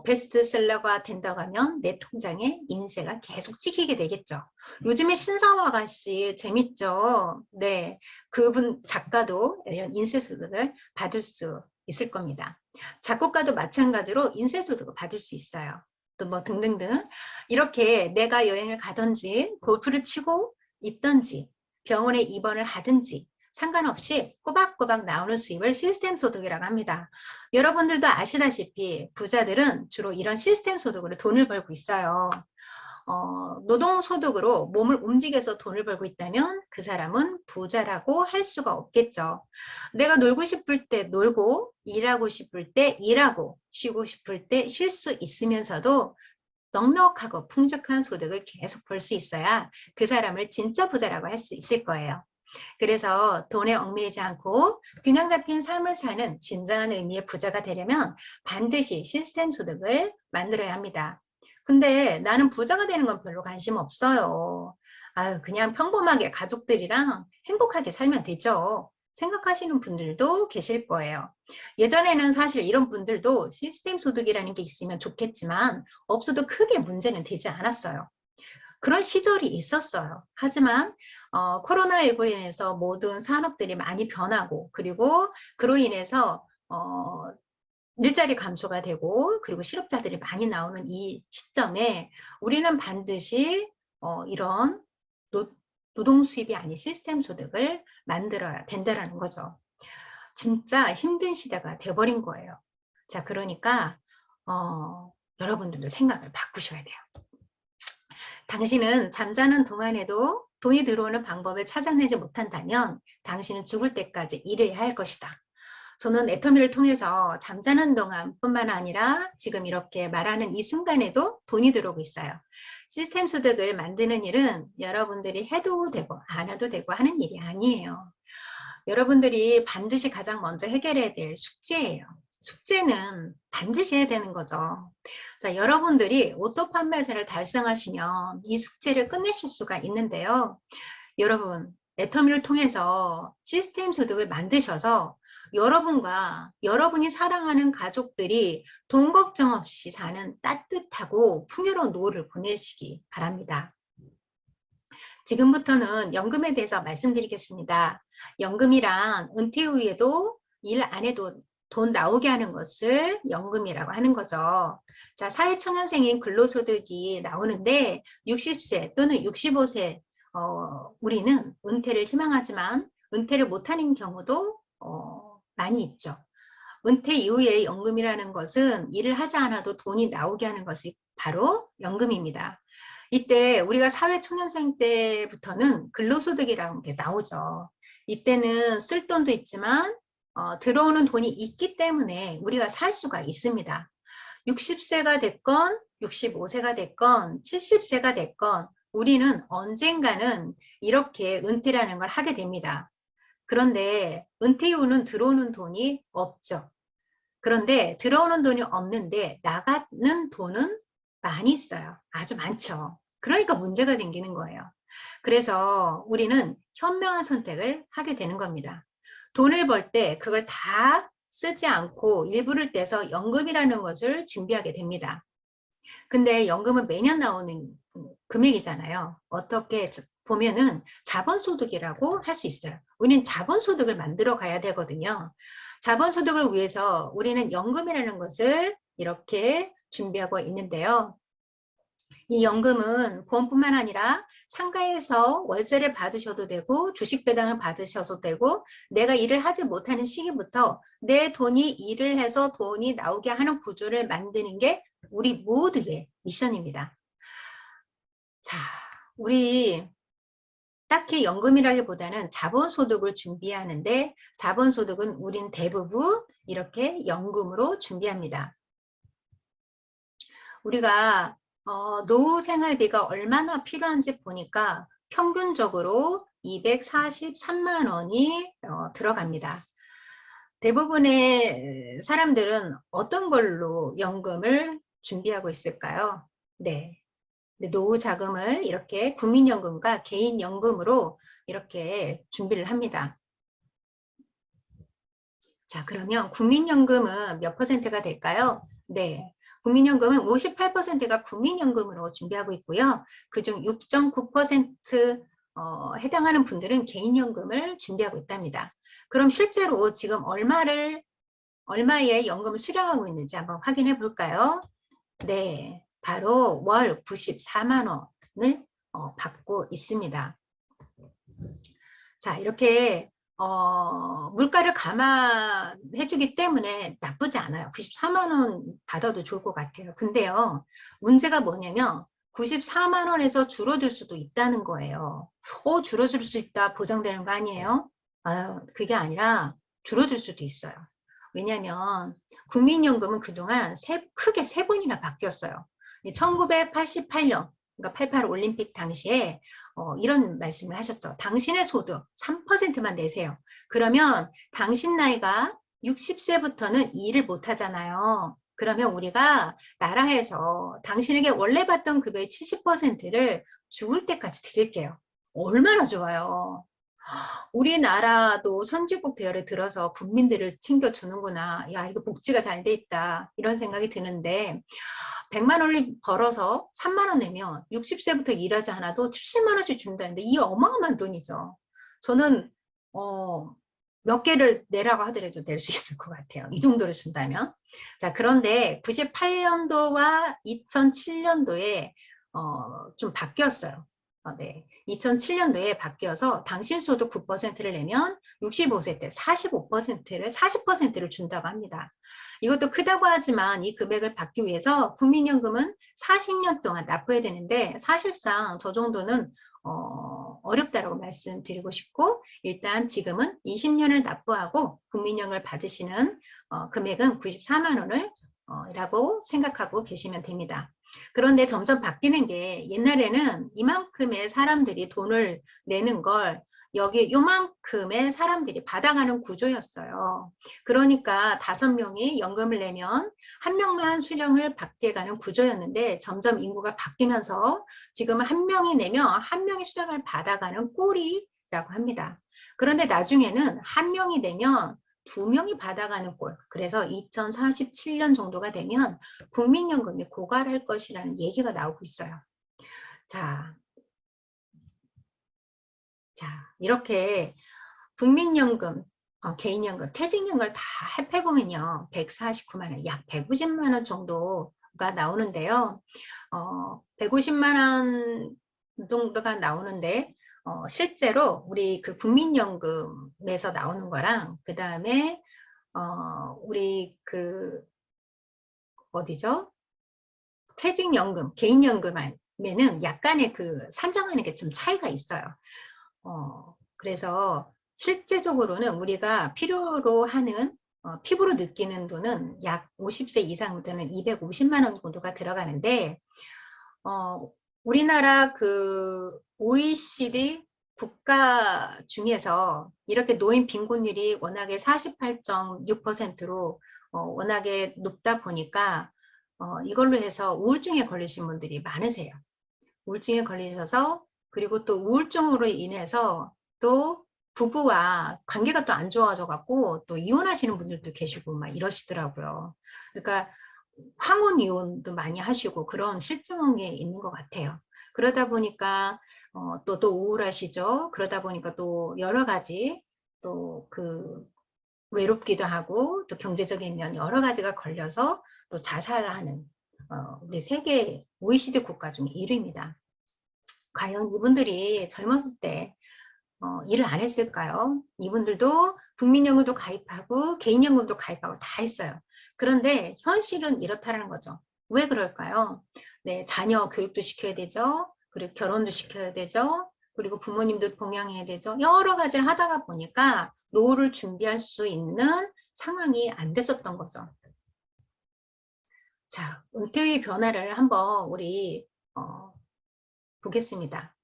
베스트셀러가 된다고 하면 내 통장에 인세가 계속 찍히게 되겠죠. 요즘에 신성호 아가씨 재밌죠? 네, 그분 작가도 이런 인세소득을 받을 수 있을 겁니다. 작곡가도 마찬가지로 인세소득을 받을 수 있어요. 또 뭐 등등등 이렇게 내가 여행을 가든지 골프를 치고 있든지 병원에 입원을 하든지 상관없이 꼬박꼬박 나오는 수입을 시스템 소득이라고 합니다. 여러분들도 아시다시피 부자들은 주로 이런 시스템 소득으로 돈을 벌고 있어요. 노동소득으로 몸을 움직여서 돈을 벌고 있다면 그 사람은 부자라고 할 수가 없겠죠. 내가 놀고 싶을 때 놀고 일하고 싶을 때 일하고 쉬고 싶을 때 쉴 수 있으면서도 넉넉하고 풍족한 소득을 계속 벌 수 있어야 그 사람을 진짜 부자라고 할 수 있을 거예요. 그래서 돈에 얽매이지 않고 균형 잡힌 삶을 사는 진정한 의미의 부자가 되려면 반드시 시스템 소득을 만들어야 합니다. 근데 나는 부자가 되는 건 별로 관심 없어요. 아유, 그냥 평범하게 가족들이랑 행복하게 살면 되죠. 생각하시는 분들도 계실 거예요. 예전에는 사실 이런 분들도 시스템 소득이라는 게 있으면 좋겠지만 없어도 크게 문제는 되지 않았어요. 그런 시절이 있었어요. 하지만 코로나19로 인해서 모든 산업들이 많이 변하고 그리고 그로 인해서 일자리 감소가 되고 그리고 실업자들이 많이 나오는 이 시점에 우리는 반드시 이런 노동 수입이 아닌 시스템 소득을 만들어야 된다는 거죠. 진짜 힘든 시대가 돼버린 거예요. 자, 그러니까 여러분들도 생각을 바꾸셔야 돼요. 당신은 잠자는 동안에도 돈이 들어오는 방법을 찾아내지 못한다면 당신은 죽을 때까지 일해야 할 것이다. 저는 애터미를 통해서 잠자는 동안뿐만 아니라 지금 이렇게 말하는 이 순간에도 돈이 들어오고 있어요. 시스템 소득을 만드는 일은 여러분들이 해도 되고 안 해도 되고 하는 일이 아니에요. 여러분들이 반드시 가장 먼저 해결해야 될 숙제예요. 숙제는 반드시 해야 되는 거죠. 자, 여러분들이 오토 판매세를 달성하시면 이 숙제를 끝내실 수가 있는데요. 여러분, 애터미를 통해서 시스템 소득을 만드셔서 여러분과 여러분이 사랑하는 가족들이 돈 걱정 없이 사는 따뜻하고 풍요로운 노후를 보내시기 바랍니다. 지금부터는 연금에 대해서 말씀드리겠습니다. 연금이란 은퇴 후에도 일 안 해도 돈 나오게 하는 것을 연금이라고 하는 거죠. 자, 사회초년생인 근로소득이 나오는데 60세 또는 65세 우리는 은퇴를 희망하지만 은퇴를 못하는 경우도 많이 있죠. 은퇴 이후에 연금이라는 것은 일을 하지 않아도 돈이 나오게 하는 것이 바로 연금입니다. 이때 우리가 사회초년생 때부터는 근로소득이라는 게 나오죠. 이때는 쓸 돈도 있지만 들어오는 돈이 있기 때문에 우리가 살 수가 있습니다. 60세가 됐건 65세가 됐건 70세가 됐건 우리는 언젠가는 이렇게 은퇴라는 걸 하게 됩니다. 그런데 은퇴 이후는 들어오는 돈이 없죠. 그런데 들어오는 돈이 없는데 나가는 돈은 많이 있어요. 아주 많죠. 그러니까 문제가 생기는 거예요. 그래서 우리는 현명한 선택을 하게 되는 겁니다. 돈을 벌 때 그걸 다 쓰지 않고 일부를 떼서 연금이라는 것을 준비하게 됩니다. 근데 연금은 매년 나오는 금액이잖아요. 어떻게 보면은 자본소득이라고 할 수 있어요. 우리는 자본소득을 만들어 가야 되거든요. 자본소득을 위해서 우리는 연금이라는 것을 이렇게 준비하고 있는데요. 이 연금은 보험뿐만 아니라 상가에서 월세를 받으셔도 되고 주식 배당을 받으셔도 되고 내가 일을 하지 못하는 시기부터 내 돈이 일을 해서 돈이 나오게 하는 구조를 만드는 게 우리 모두의 미션입니다. 자, 우리 딱히 연금이라기보다는 자본소득을 준비하는데 자본소득은 우린 대부분 이렇게 연금으로 준비합니다. 우리가 노후 생활비가 얼마나 필요한지 보니까 평균적으로 243만 원이 들어갑니다. 대부분의 사람들은 어떤 걸로 연금을 준비하고 있을까요? 네. 노후 자금을 이렇게 국민연금과 개인연금으로 이렇게 준비를 합니다. 자, 그러면 국민연금은 몇 퍼센트가 될까요? 네. 국민연금은 58%가 국민연금으로 준비하고 있고요. 그중 6.9% 해당하는 분들은 개인연금을 준비하고 있답니다. 그럼 실제로 지금 얼마의 연금을 수령하고 있는지 한번 확인해 볼까요? 네. 바로 월 94만 원을 받고 있습니다. 자, 이렇게 물가를 감안해 주기 때문에 나쁘지 않아요. 94만 원 받아도 좋을 것 같아요. 근데요, 문제가 뭐냐면 94만 원에서 줄어들 수도 있다는 거예요. 줄어들 수 있다 보장되는 거 아니에요? 그게 아니라 줄어들 수도 있어요. 왜냐하면 국민연금은 그동안 크게 세 번이나 바뀌었어요. 1988년, 그러니까 88 올림픽 당시에 이런 말씀을 하셨죠. 당신의 소득 3%만 내세요. 그러면 당신 나이가 60세부터는 일을 못 하잖아요. 그러면 우리가 나라에서 당신에게 원래 받던 급여의 70%를 죽을 때까지 드릴게요. 얼마나 좋아요. 우리나라도 선진국 대열에 들어서 국민들을 챙겨주는구나. 야, 이거 복지가 잘 돼 있다. 이런 생각이 드는데 100만 원을 벌어서 3만 원 내면 60세부터 일하지 않아도 70만 원씩 준다는데 이 어마어마한 돈이죠. 저는 몇 개를 내라고 하더라도 낼 수 있을 것 같아요. 이 정도를 준다면. 자, 그런데 98년도와 2007년도에 좀 바뀌었어요. 네. 2007년도에 바뀌어서 당신 소득 9%를 내면 65세 때 40%를 준다고 합니다. 이것도 크다고 하지만 이 금액을 받기 위해서 국민연금은 40년 동안 납부해야 되는데 사실상 저 정도는 어렵다라고 말씀드리고 싶고, 일단 지금은 20년을 납부하고 국민연금을 받으시는 금액은 94만 원을 라고 생각하고 계시면 됩니다. 그런데 점점 바뀌는 게, 옛날에는 이만큼의 사람들이 돈을 내는 걸 여기 요만큼의 사람들이 받아가는 구조였어요. 그러니까 5명이 연금을 내면 1명만 수령을 받게 가는 구조였는데, 점점 인구가 바뀌면서 지금은 1명이 내면 1명이 수령을 받아가는 꼴이라고 합니다. 그런데 나중에는 1명이 내면 2명이 받아가는 꼴. 그래서 2047년 정도가 되면 국민연금이 고갈할 것이라는 얘기가 나오고 있어요. 자, 이렇게 국민연금, 개인연금, 퇴직연금을 다 합해보면요, 149만 원, 약 150만 원 정도가 나오는데요. 150만 원 정도가 나오는데, 실제로 우리 그 국민연금에서 나오는 거랑, 그 다음에 우리 그 어디죠? 퇴직연금, 개인연금에는 약간의 그 산정하는 게 좀 차이가 있어요. 그래서 실제적으로는 우리가 필요로 하는, 피부로 느끼는 돈은 약 50세 이상 되는 250만 원 정도가 들어가는데, 우리나라 그 OECD 국가 중에서 이렇게 노인 빈곤율이 워낙에 48.6%로 워낙에 높다 보니까 이걸로 해서 우울증에 걸리신 분들이 많으세요. 우울증에 걸리셔서, 그리고 또 우울증으로 인해서 또 부부와 관계가 또 안 좋아져 갖고 또 이혼하시는 분들도 계시고 막 이러시더라고요. 그러니까 황혼 이혼도 많이 하시고 그런 실정이 있는 것 같아요. 그러다 보니까 또 우울하시죠. 그러다 보니까 또 여러 가지 또 그 외롭기도 하고 또 경제적인 면 여러 가지가 걸려서 또 자살하는 우리 세계 OECD 국가 중에 1위입니다. 과연 이분들이 젊었을 때 일을 안 했을까요? 이분들도 국민연금도 가입하고 개인연금도 가입하고 다 했어요. 그런데 현실은 이렇다는 거죠. 왜 그럴까요? 네, 자녀 교육도 시켜야 되죠. 그리고 결혼도 시켜야 되죠. 그리고 부모님도 봉양해야 되죠. 여러 가지를 하다가 보니까 노후를 준비할 수 있는 상황이 안 됐었던 거죠. 자, 은퇴 후의 변화를 한번 우리 보겠습니다.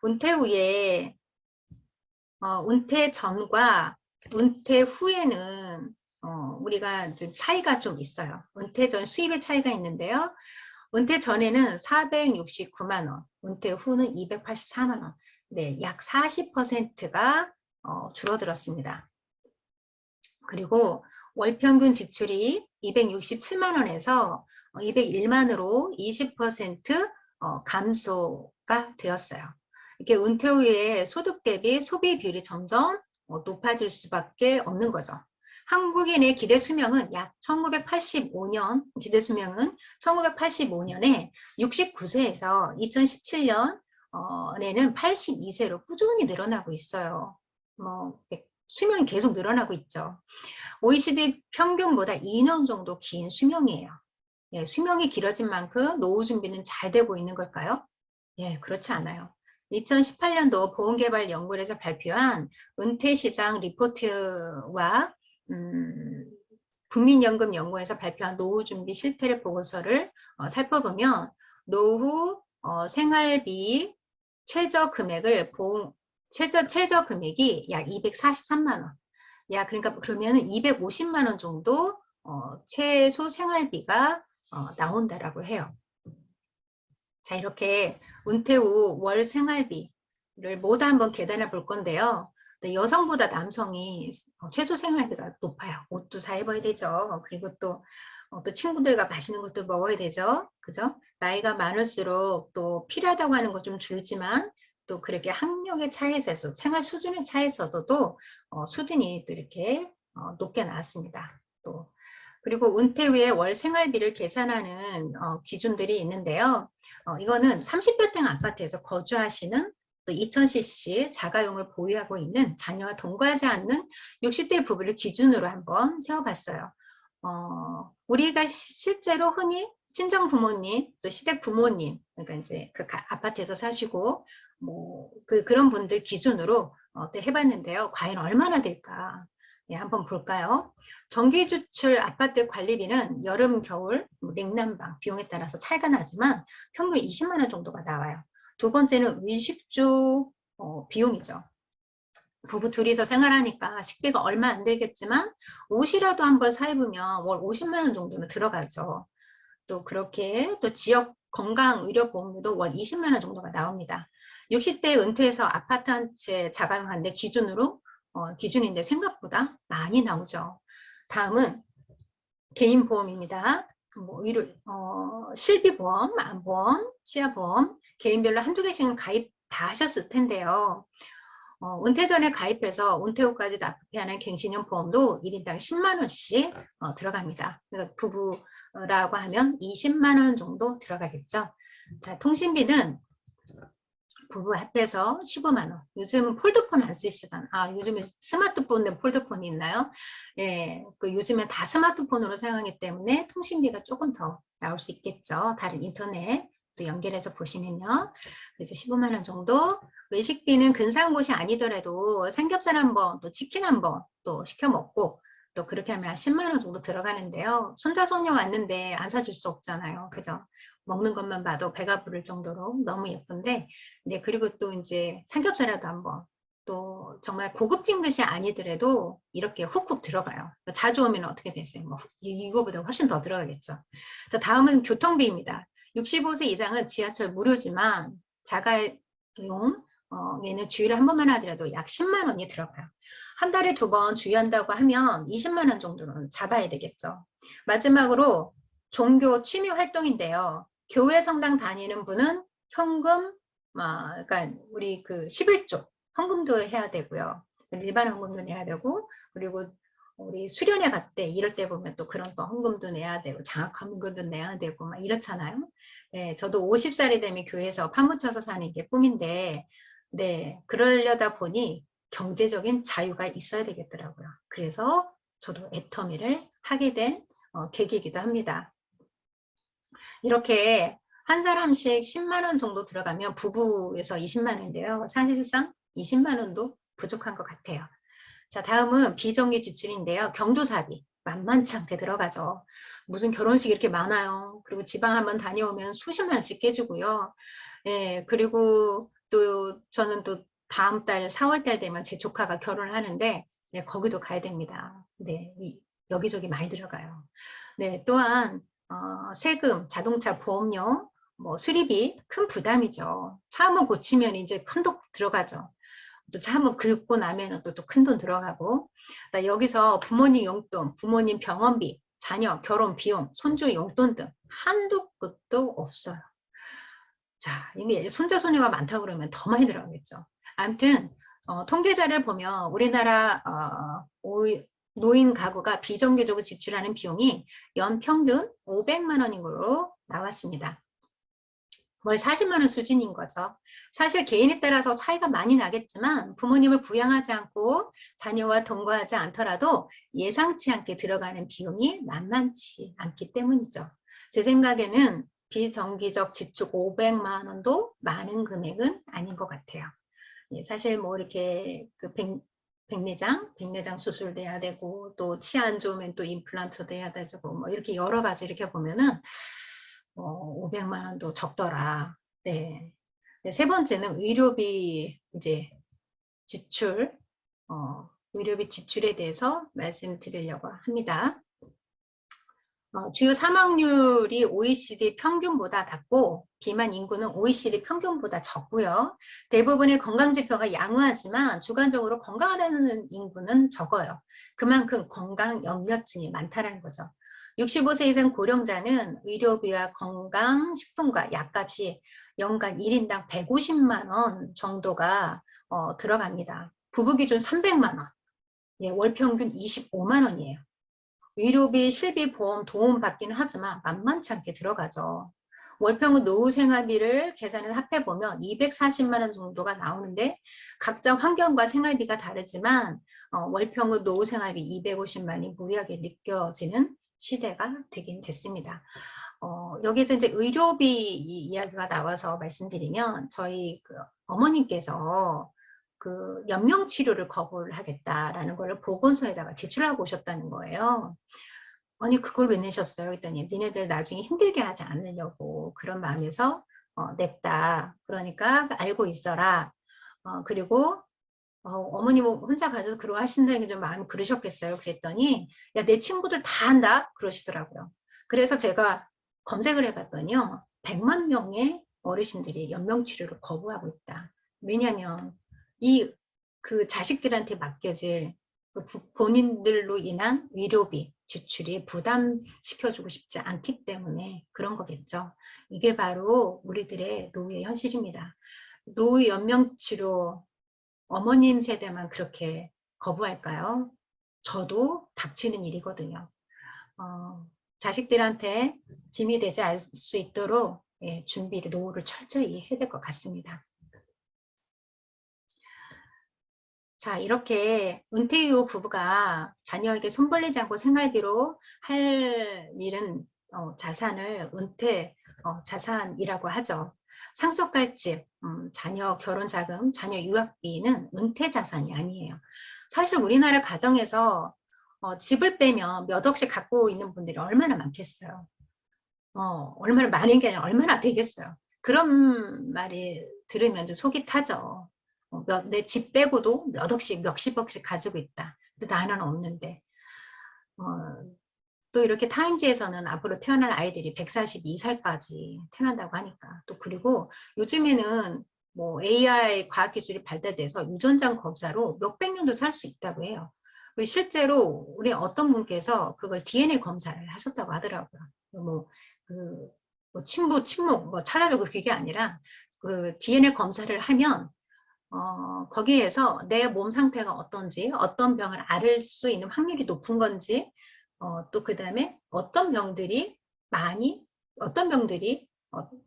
은퇴 후에 은퇴 전과 은퇴 후에는 우리가 좀 차이가 좀 있어요. 은퇴 전 수입의 차이가 있는데요. 은퇴 전에는 469만 원, 은퇴 후는 284만 원. 네, 약 40%가 줄어들었습니다. 그리고 월 평균 지출이 267만 원에서 201만으로 20% 감소가 되었어요. 이렇게 은퇴 후에 소득 대비 소비 비율이 점점 높아질 수밖에 없는 거죠. 한국인의 기대 수명은 약 1985년, 기대 수명은 1985년에 69세에서 2017년에는 82세로 꾸준히 늘어나고 있어요. 수명이 계속 늘어나고 있죠. OECD 평균보다 2년 정도 긴 수명이에요. 예, 수명이 길어진 만큼 노후 준비는 잘 되고 있는 걸까요? 예, 그렇지 않아요. 2018년도 보험개발연구원에서 발표한 은퇴시장 리포트와 국민연금연구원에서 발표한 노후준비 실태를 보고서를 살펴보면 노후 생활비 최저 금액을 최저 금액이 약 243만 원. 야, 그러니까 그러면 250만 원 정도 최소 생활비가 나온다라고 해요. 자, 이렇게 은퇴 후 월 생활비를 모두 한번 계산해 볼 건데요. 여성보다 남성이 최소 생활비가 높아요. 옷도 사 입어야 되죠. 그리고 또 친구들과 맛있는 것도 먹어야 되죠. 그죠? 나이가 많을수록 또 필요하다고 하는 거 좀 줄지만 또 그렇게 학력의 차이에서 생활 수준의 차이에서도 수준이 또 이렇게 높게 나왔습니다. 또 그리고 은퇴 후에 월 생활비를 계산하는 기준들이 있는데요. 이거는 30여 평 아파트에서 거주하시는 또 2000cc 자가용을 보유하고 있는 자녀와 동거하지 않는 60대 부부를 기준으로 한번 세워봤어요. 우리가 실제로 흔히 친정 부모님, 또 시댁 부모님, 그러니까 이제 그 아파트에서 사시고 그런 분들 기준으로 또 해봤는데요. 과연 얼마나 될까? 네, 한번 볼까요? 전기 지출 아파트 관리비는 여름, 겨울, 냉난방 비용에 따라서 차이가 나지만 평균 20만 원 정도가 나와요. 두 번째는 의식주 비용이죠. 부부 둘이서 생활하니까 식비가 얼마 안 들겠지만 옷이라도 한 벌 사 입으면 월 50만 원 정도는 들어가죠. 또 그렇게 또 지역 건강의료보험료도 월 20만 원 정도가 나옵니다. 60대 은퇴해서 아파트 한 채 자가용한데 기준인데 생각보다 많이 나오죠. 다음은 개인보험입니다. 실비보험, 암보험, 치아보험, 개인별로 한두 개씩은 가입 다 하셨을 텐데요. 은퇴 전에 가입해서 은퇴 후까지 납부하는 갱신형 보험도 1인당 10만 원씩 들어갑니다. 그러니까 부부라고 하면 20만 원 정도 들어가겠죠. 자, 통신비는 부부 합해서 15만 원. 요즘 폴더폰 안 쓰시잖아. 요즘에 스마트폰에 폴더폰이 있나요? 예, 요즘에 다 스마트폰으로 사용하기 때문에 통신비가 조금 더 나올 수 있겠죠. 다른 인터넷 또 연결해서 보시면요. 그래서 15만 원 정도. 외식비는 근사한 곳이 아니더라도 삼겹살 한번, 또 치킨 한번 또 시켜 먹고 또 그렇게 하면 10만 원 정도 들어가는데요. 손자 손녀 왔는데 안 사줄 수 없잖아요. 그죠? 먹는 것만 봐도 배가 부를 정도로 너무 예쁜데, 네, 그리고 또 이제 삼겹살이라도 한번 또 정말 고급진 것이 아니더라도 이렇게 훅훅 들어가요. 자주 오면 어떻게 되세요? 이거보다 훨씬 더 들어가겠죠. 자, 다음은 교통비입니다. 65세 이상은 지하철 무료지만 자가용 얘는 주일에 한 번만 하더라도 약 10만 원이 들어가요. 한 달에 2번 주유한다고 하면 20만 원 정도는 잡아야 되겠죠. 마지막으로 종교 취미 활동인데요. 교회 성당 다니는 분은 현금, 그러니까 우리 그 11조 헌금도 해야 되고요. 일반 헌금도 내야 되고, 그리고 우리 수련회 갈 때 이럴 때 보면 또 그런 또 헌금도 내야 되고 장학 헌금도 내야 되고 막 이렇잖아요. 네, 저도 50살이 되면 교회에서 파묻혀서 사는 게 꿈인데, 네, 그러려다 보니 경제적인 자유가 있어야 되겠더라고요. 그래서 저도 애터미를 하게 된 계기이기도 합니다. 이렇게 한 사람씩 10만 원 정도 들어가면 부부에서 20만 원인데요. 사실상 20만 원도 부족한 것 같아요. 자, 다음은 비정기 지출인데요. 경조사비 만만치 않게 들어가죠. 무슨 결혼식이 이렇게 많아요. 그리고 지방 한번 다녀오면 수십만 원씩 깨주고요. 예, 그리고 또 저는 또 다음 달 4월 달 되면 제 조카가 결혼을 하는데 네, 거기도 가야 됩니다. 네, 여기저기 많이 들어가요. 네, 또한 세금, 자동차 보험료, 수리비 큰 부담이죠. 차 한번 고치면 이제 큰 돈 들어가죠. 또 차 한번 긁고 나면 또 큰 돈 들어가고 여기서 부모님 용돈, 부모님 병원비, 자녀 결혼 비용, 손주 용돈 등 한도 끝도 없어요. 자, 이게 손자 손녀가 많다 그러면 더 많이 들어가겠죠. 아무튼 통계자를 보면 우리나라 노인 가구가 비정규적으로 지출하는 비용이 연 평균 500만 원인 걸로 나왔습니다. 월 40만 원 수준인 거죠. 사실 개인에 따라서 차이가 많이 나겠지만 부모님을 부양하지 않고 자녀와 동거하지 않더라도 예상치 않게 들어가는 비용이 만만치 않기 때문이죠. 제 생각에는 비정기적 지출 500만 원도 많은 금액은 아닌 것 같아요. 사실 이렇게 백내장 수술도 해야 되고 또 치아 안 좋으면 또 임플란트도 해야 되고 이렇게 여러 가지 이렇게 보면은 500만 원도 적더라. 네. 네, 세 번째는 의료비 이제 지출, 의료비 지출에 대해서 말씀드리려고 합니다. 주요 사망률이 OECD 평균보다 낮고 비만 인구는 OECD 평균보다 적고요. 대부분의 건강지표가 양호하지만 주관적으로 건강하다는 인구는 적어요. 그만큼 건강 염려증이 많다는 거죠. 65세 이상 고령자는 의료비와 건강식품과 약값이 연간 1인당 150만 원 정도가 들어갑니다. 부부 기준 300만 원, 월 평균 25만 원이에요. 의료비, 실비, 보험, 도움 받기는 하지만 만만치 않게 들어가죠. 월평균 노후 생활비를 계산해서 합해보면 240만 원 정도가 나오는데 각자 환경과 생활비가 다르지만 월평균 노후 생활비 250만이 무리하게 느껴지는 시대가 되긴 됐습니다. 여기서 이제 의료비 이야기가 나와서 말씀드리면 저희 그 어머님께서 그 연명 치료를 거부를 하겠다라는 거를 보건소에다가 제출하고 오셨다는 거예요. 아니 그걸 왜 내셨어요? 했더니 니네들 나중에 힘들게 하지 않으려고 그런 마음에서 냈다. 그러니까 알고 있어라. 그리고 어머님 혼자 가셔서 그러고 하신다는 게 좀 마음이 그러셨겠어요. 그랬더니 야 내 친구들 다 한다 그러시더라고요. 그래서 제가 검색을 해봤더니요. 100만 명의 어르신들이 연명치료를 거부하고 있다. 왜냐하면 이 그 자식들한테 맡겨질 그 본인들로 인한 위로비 지출이 부담시켜주고 싶지 않기 때문에 그런 거겠죠. 이게 바로 우리들의 노후의 현실입니다. 노후 연명치료 어머님 세대만 그렇게 거부할까요? 저도 닥치는 일이거든요. 자식들한테 짐이 되지 않을 수 있도록 준비를 노후를 철저히 해야 될 것 같습니다. 자, 이렇게 은퇴 이후 부부가 자녀에게 손 벌리지 않고 생활비로 할 일은 자산을 은퇴 자산이라고 하죠. 상속갈집, 자녀 결혼 자금, 자녀 유학비는 은퇴 자산이 아니에요. 사실 우리나라 가정에서 집을 빼면 몇 억씩 갖고 있는 분들이 얼마나 많겠어요. 얼마나 많은 게 아니라 얼마나 되겠어요. 그런 말이 들으면 좀 속이 타죠. 내 집 빼고도 몇 억씩 몇십 억씩 가지고 있다. 근데 나는 없는데. 또 이렇게 타임지에서는 앞으로 태어날 아이들이 142살까지 태어난다고 하니까 또 그리고 요즘에는 뭐 AI 과학기술이 발달돼서 유전자 검사로 몇백 년도 살 수 있다고 해요. 그리고 실제로 우리 어떤 분께서 그걸 DNA 검사를 하셨다고 하더라고요. 그, 친부, 친목, 찾아주고 그게 아니라 그 DNA 검사를 하면 거기에서 내 몸 상태가 어떤지, 어떤 병을 앓을 수 있는 확률이 높은 건지, 또 그 다음에 어떤 병들이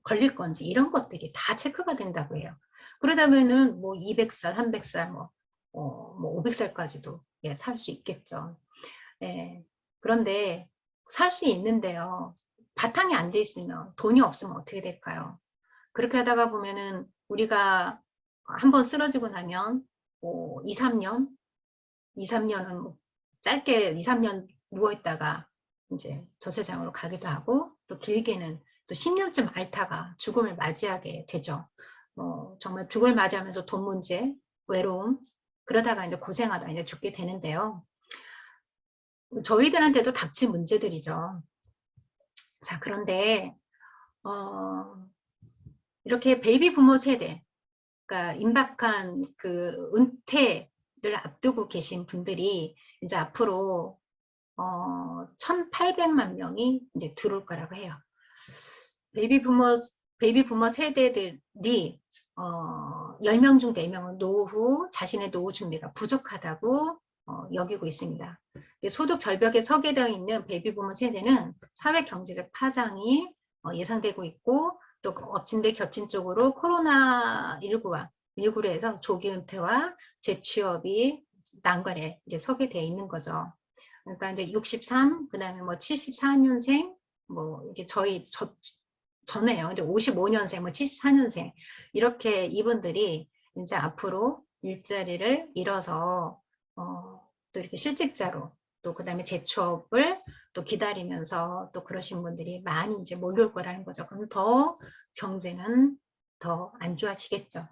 걸릴 건지 이런 것들이 다 체크가 된다고 해요. 그러다면은 뭐 200살, 300살, 뭐 500살까지도 살 수 있겠죠. 예. 그런데 살 수 있는데요. 바탕이 안 돼 있으면 돈이 없으면 어떻게 될까요? 그렇게 하다가 보면은 우리가 한번 쓰러지고 나면 뭐 2, 3년, 2, 3년은 짧게 2, 3년 누워있다가 이제 저 세상으로 가기도 하고 또 길게는 또 10년쯤 앓다가 죽음을 맞이하게 되죠. 정말 죽음을 맞이하면서 돈 문제, 외로움, 그러다가 이제 고생하다 이제 죽게 되는데요. 저희들한테도 닥칠 문제들이죠. 자, 그런데 이렇게 베이비 부모 세대, 그러니까 임박한 그 은퇴를 앞두고 계신 분들이 이제 앞으로 1,800만 명이 이제 들어올 거라고 해요. 베이비 부머 세대들이 10명 중 4명은 노후, 자신의 노후 준비가 부족하다고 여기고 있습니다. 소득 절벽에 서게 되어 있는 베이비 부머 세대는 사회 경제적 파장이 예상되고 있고 또 엎친 데 겹친 쪽으로 코로나19로 해서 조기 은퇴와 재취업이 난관에 이제 서게 돼 있는 거죠. 그러니까 이제 63, 그다음에 뭐 74년생, 뭐 이게 전에요. 이제 55년생, 뭐 74년생 이렇게 이분들이 이제 앞으로 일자리를 잃어서 또 이렇게 실직자로 또 그다음에 재취업을 또 기다리면서 또 그러신 분들이 많이 이제 몰려올 거라는 거죠. 그럼 더 경제는 더 안 좋아지겠죠.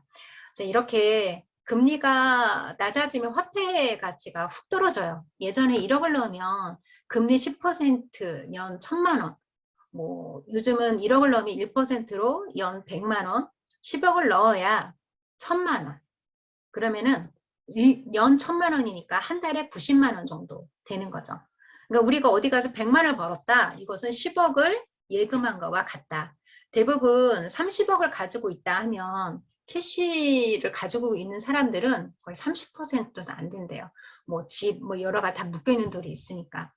이렇게 금리가 낮아지면 화폐 가치가 훅 떨어져요. 예전에 1억을 넣으면 금리 10%년 1,000만 원. 뭐 요즘은 1억을 넣으면 1%로 연 100만 원, 10억을 넣어야 1,000만 원. 그러면은 연 1,000만 원이니까 한 달에 90만 원 정도 되는 거죠. 그러니까 우리가 어디 가서 100만 원을 벌었다. 이것은 10억을 예금한 거와 같다. 대부분 30억을 가지고 있다 하면 캐시를 가지고 있는 사람들은 거의 30%도 안 된대요. 뭐 집, 뭐 여러 가지 다 묶여 있는 돈이 있으니까.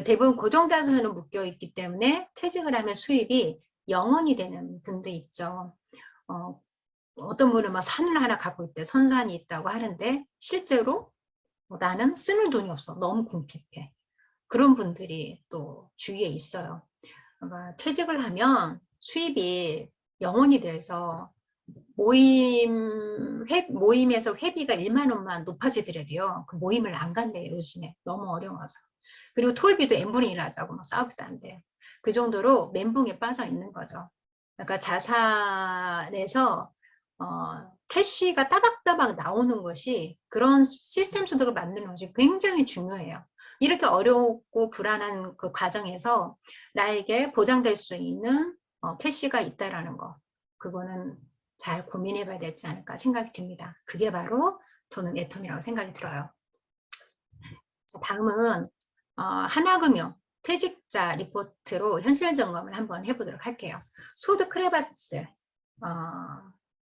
대부분 고정자산으로 묶여 있기 때문에 퇴직을 하면 수입이 0원이 되는 분도 있죠. 어떤 분은 막 산을 하나 갖고 있대, 선산이 있다고 하는데 실제로 나는 쓰는 돈이 없어, 너무 궁핍해. 그런 분들이 또 주위에 있어요. 그러니까 퇴직을 하면 수입이 0원이 돼서 모임에서 회비가 1만 원만 높아지더라도요, 그 모임을 안 간대요. 요즘에 너무 어려워서. 그리고 톨비도 n분의 1 하자고 막 싸우기도 안 돼요. 그 정도로 멘붕에 빠져 있는 거죠. 그러니까 자산에서 캐시가 따박따박 나오는 것이, 그런 시스템 소득을 만드는 것이 굉장히 중요해요. 이렇게 어렵고 불안한 그 과정에서 나에게 보장될 수 있는 캐시가 있다라는 거, 그거는 잘 고민해 봐야 되지 않을까 생각이 듭니다. 그게 바로 저는 애텀이라고 생각이 들어요. 자, 다음은 하나금융 퇴직자 리포트로 현실 점검을 한번 해보도록 할게요. 소득 크레바스,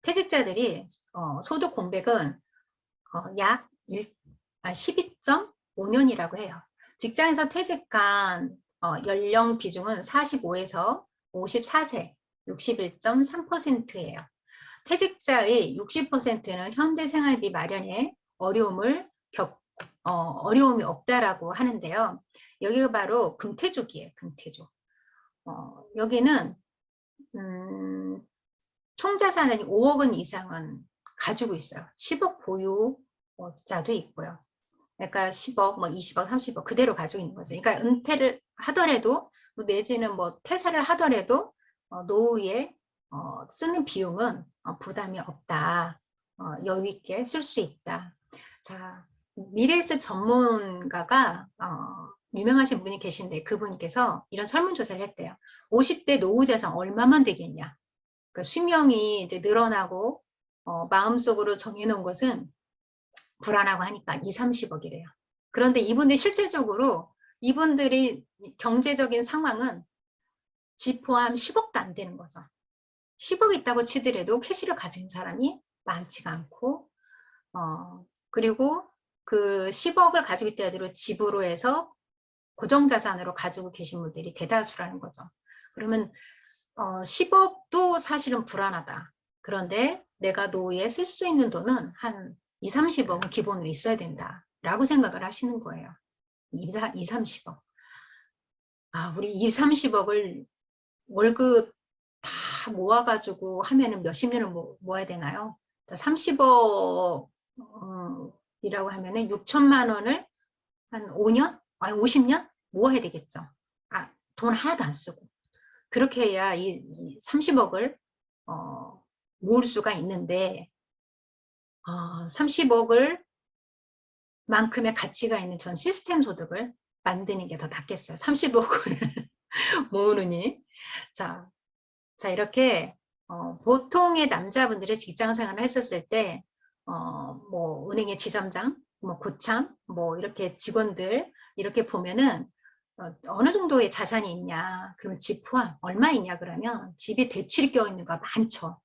퇴직자들이 소득 공백은 약 12.5년이라고 해요. 직장에서 퇴직한 연령 비중은 45에서 54세, 61.3%예요. 퇴직자의 60%는 현재 생활비 마련에 어려움이 없다라고 하는데요. 여기가 바로 금태족이에요. 금태족. 여기는 총자산이 5억 원 이상은 가지고 있어요. 10억 보유자도 있고요. 그러니까 10억, 뭐 20억, 30억 그대로 가지고 있는 거죠. 그러니까 은퇴를 하더라도, 내지는 뭐 퇴사를 하더라도 노후에 쓰는 비용은 부담이 없다. 여유 있게 쓸 수 있다. 자, 미래에셋 전문가가 유명하신 분이 계신데, 그분께서 이런 설문조사를 했대요. 50대 노후 자산 얼마만 되겠냐. 그러니까 수명이 이제 늘어나고 마음속으로 정해놓은 것은 불안하고 하니까 2, 30억이래요. 그런데 이분들이 실질적으로 이분들이 경제적인 상황은 집 포함 10억도 안 되는 거죠. 10억 있다고 치더라도 캐시를 가진 사람이 많지가 않고, 그리고 그 10억을 가지고 있다 하더라도 집으로 해서 고정자산으로 가지고 계신 분들이 대다수라는 거죠. 그러면 10억도 사실은 불안하다. 그런데 내가 노후에 쓸 수 있는 돈은 한 2, 30억은 기본으로 있어야 된다라고 생각을 하시는 거예요. 2, 30억. 우리 2, 30억을 월급 다 모아가지고 하면은 몇십 년을 모아야 되나요? 30억 이라고 하면은 6천만 원을 한 5년? 아니 50년? 모아야 되겠죠. 돈 하나도 안 쓰고. 그렇게 해야 이 30억을 모을 수가 있는데, 30억을 만큼의 가치가 있는 전 시스템 소득을 만드는 게 더 낫겠어요. 30억을 모으느니. 자, 이렇게 보통의 남자분들이 직장 생활을 했었을 때 뭐 은행의 지점장, 뭐 고참, 뭐 이렇게 직원들 이렇게 보면은 어느 정도의 자산이 있냐, 그러면 집 포함 얼마 있냐, 그러면 집이 대출이 껴 있는 거 많죠.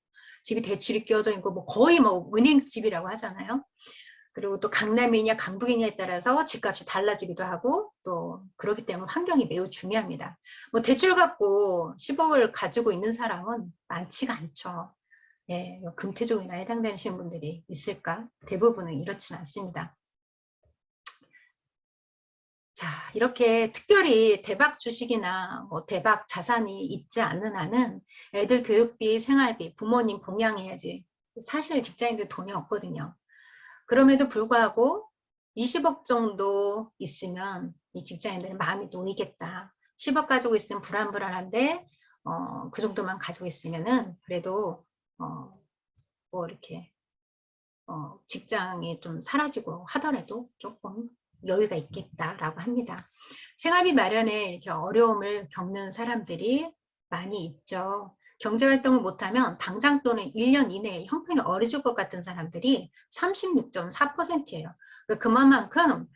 집이 대출이 끼어져 있고 뭐 거의 뭐 은행집이라고 하잖아요. 그리고 또 강남이냐 강북이냐에 따라서 집값이 달라지기도 하고, 또 그렇기 때문에 환경이 매우 중요합니다. 뭐 대출 갖고 10억을 가지고 있는 사람은 많지가 않죠. 예, 금태족이나 해당되시는 분들이 있을까? 대부분은 이렇지는 않습니다. 자, 이렇게 특별히 대박 주식이나 뭐 대박 자산이 있지 않는 한은 애들 교육비, 생활비, 부모님 봉양해야지. 사실 직장인들 돈이 없거든요. 그럼에도 불구하고 20억 정도 있으면 이 직장인들은 마음이 놓이겠다. 10억 가지고 있으면 불안한데 그 정도만 가지고 있으면은 그래도 뭐 이렇게 직장이 좀 사라지고 하더라도 조금 여유가 있겠다라고 합니다. 생활비 마련에 이렇게 어려움을 겪는 사람들이 많이 있죠. 경제활동을 못하면 당장 또는 1년 이내에 형편이 어려질 것 같은 사람들이 36.4%예요. 그만큼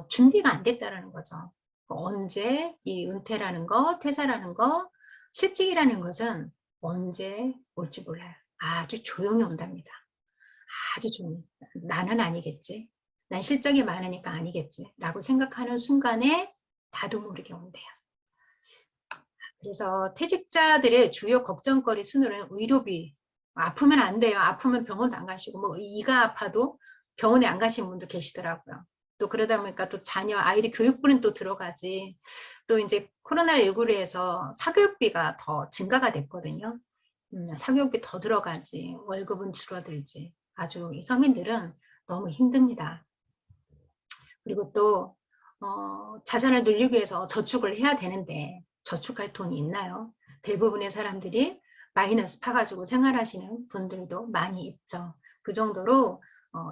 준비가 안 됐다는 거죠. 언제 이 은퇴라는 거, 퇴사라는 거, 실직이라는 것은 언제 올지 몰라요. 아주 조용히 온답니다. 아주 좀 나는 아니겠지. 난 실적이 많으니까 아니겠지. 라고 생각하는 순간에 나도 모르게 온대요. 그래서 퇴직자들의 주요 걱정거리 순으로는 의료비, 아프면 안 돼요. 아프면 병원도 안 가시고, 뭐 이가 아파도 병원에 안 가시는 분도 계시더라고요. 또 그러다 보니까 또 자녀 아이들 교육비는 또 들어가지. 또 이제 코로나19로 해서 사교육비가 더 증가가 됐거든요. 사교육비 더 들어가지. 월급은 줄어들지. 아주 이 서민들은 너무 힘듭니다. 그리고 또 자산을 늘리기 위해서 저축을 해야 되는데 저축할 돈이 있나요? 대부분의 사람들이 마이너스 파가지고 생활하시는 분들도 많이 있죠. 그 정도로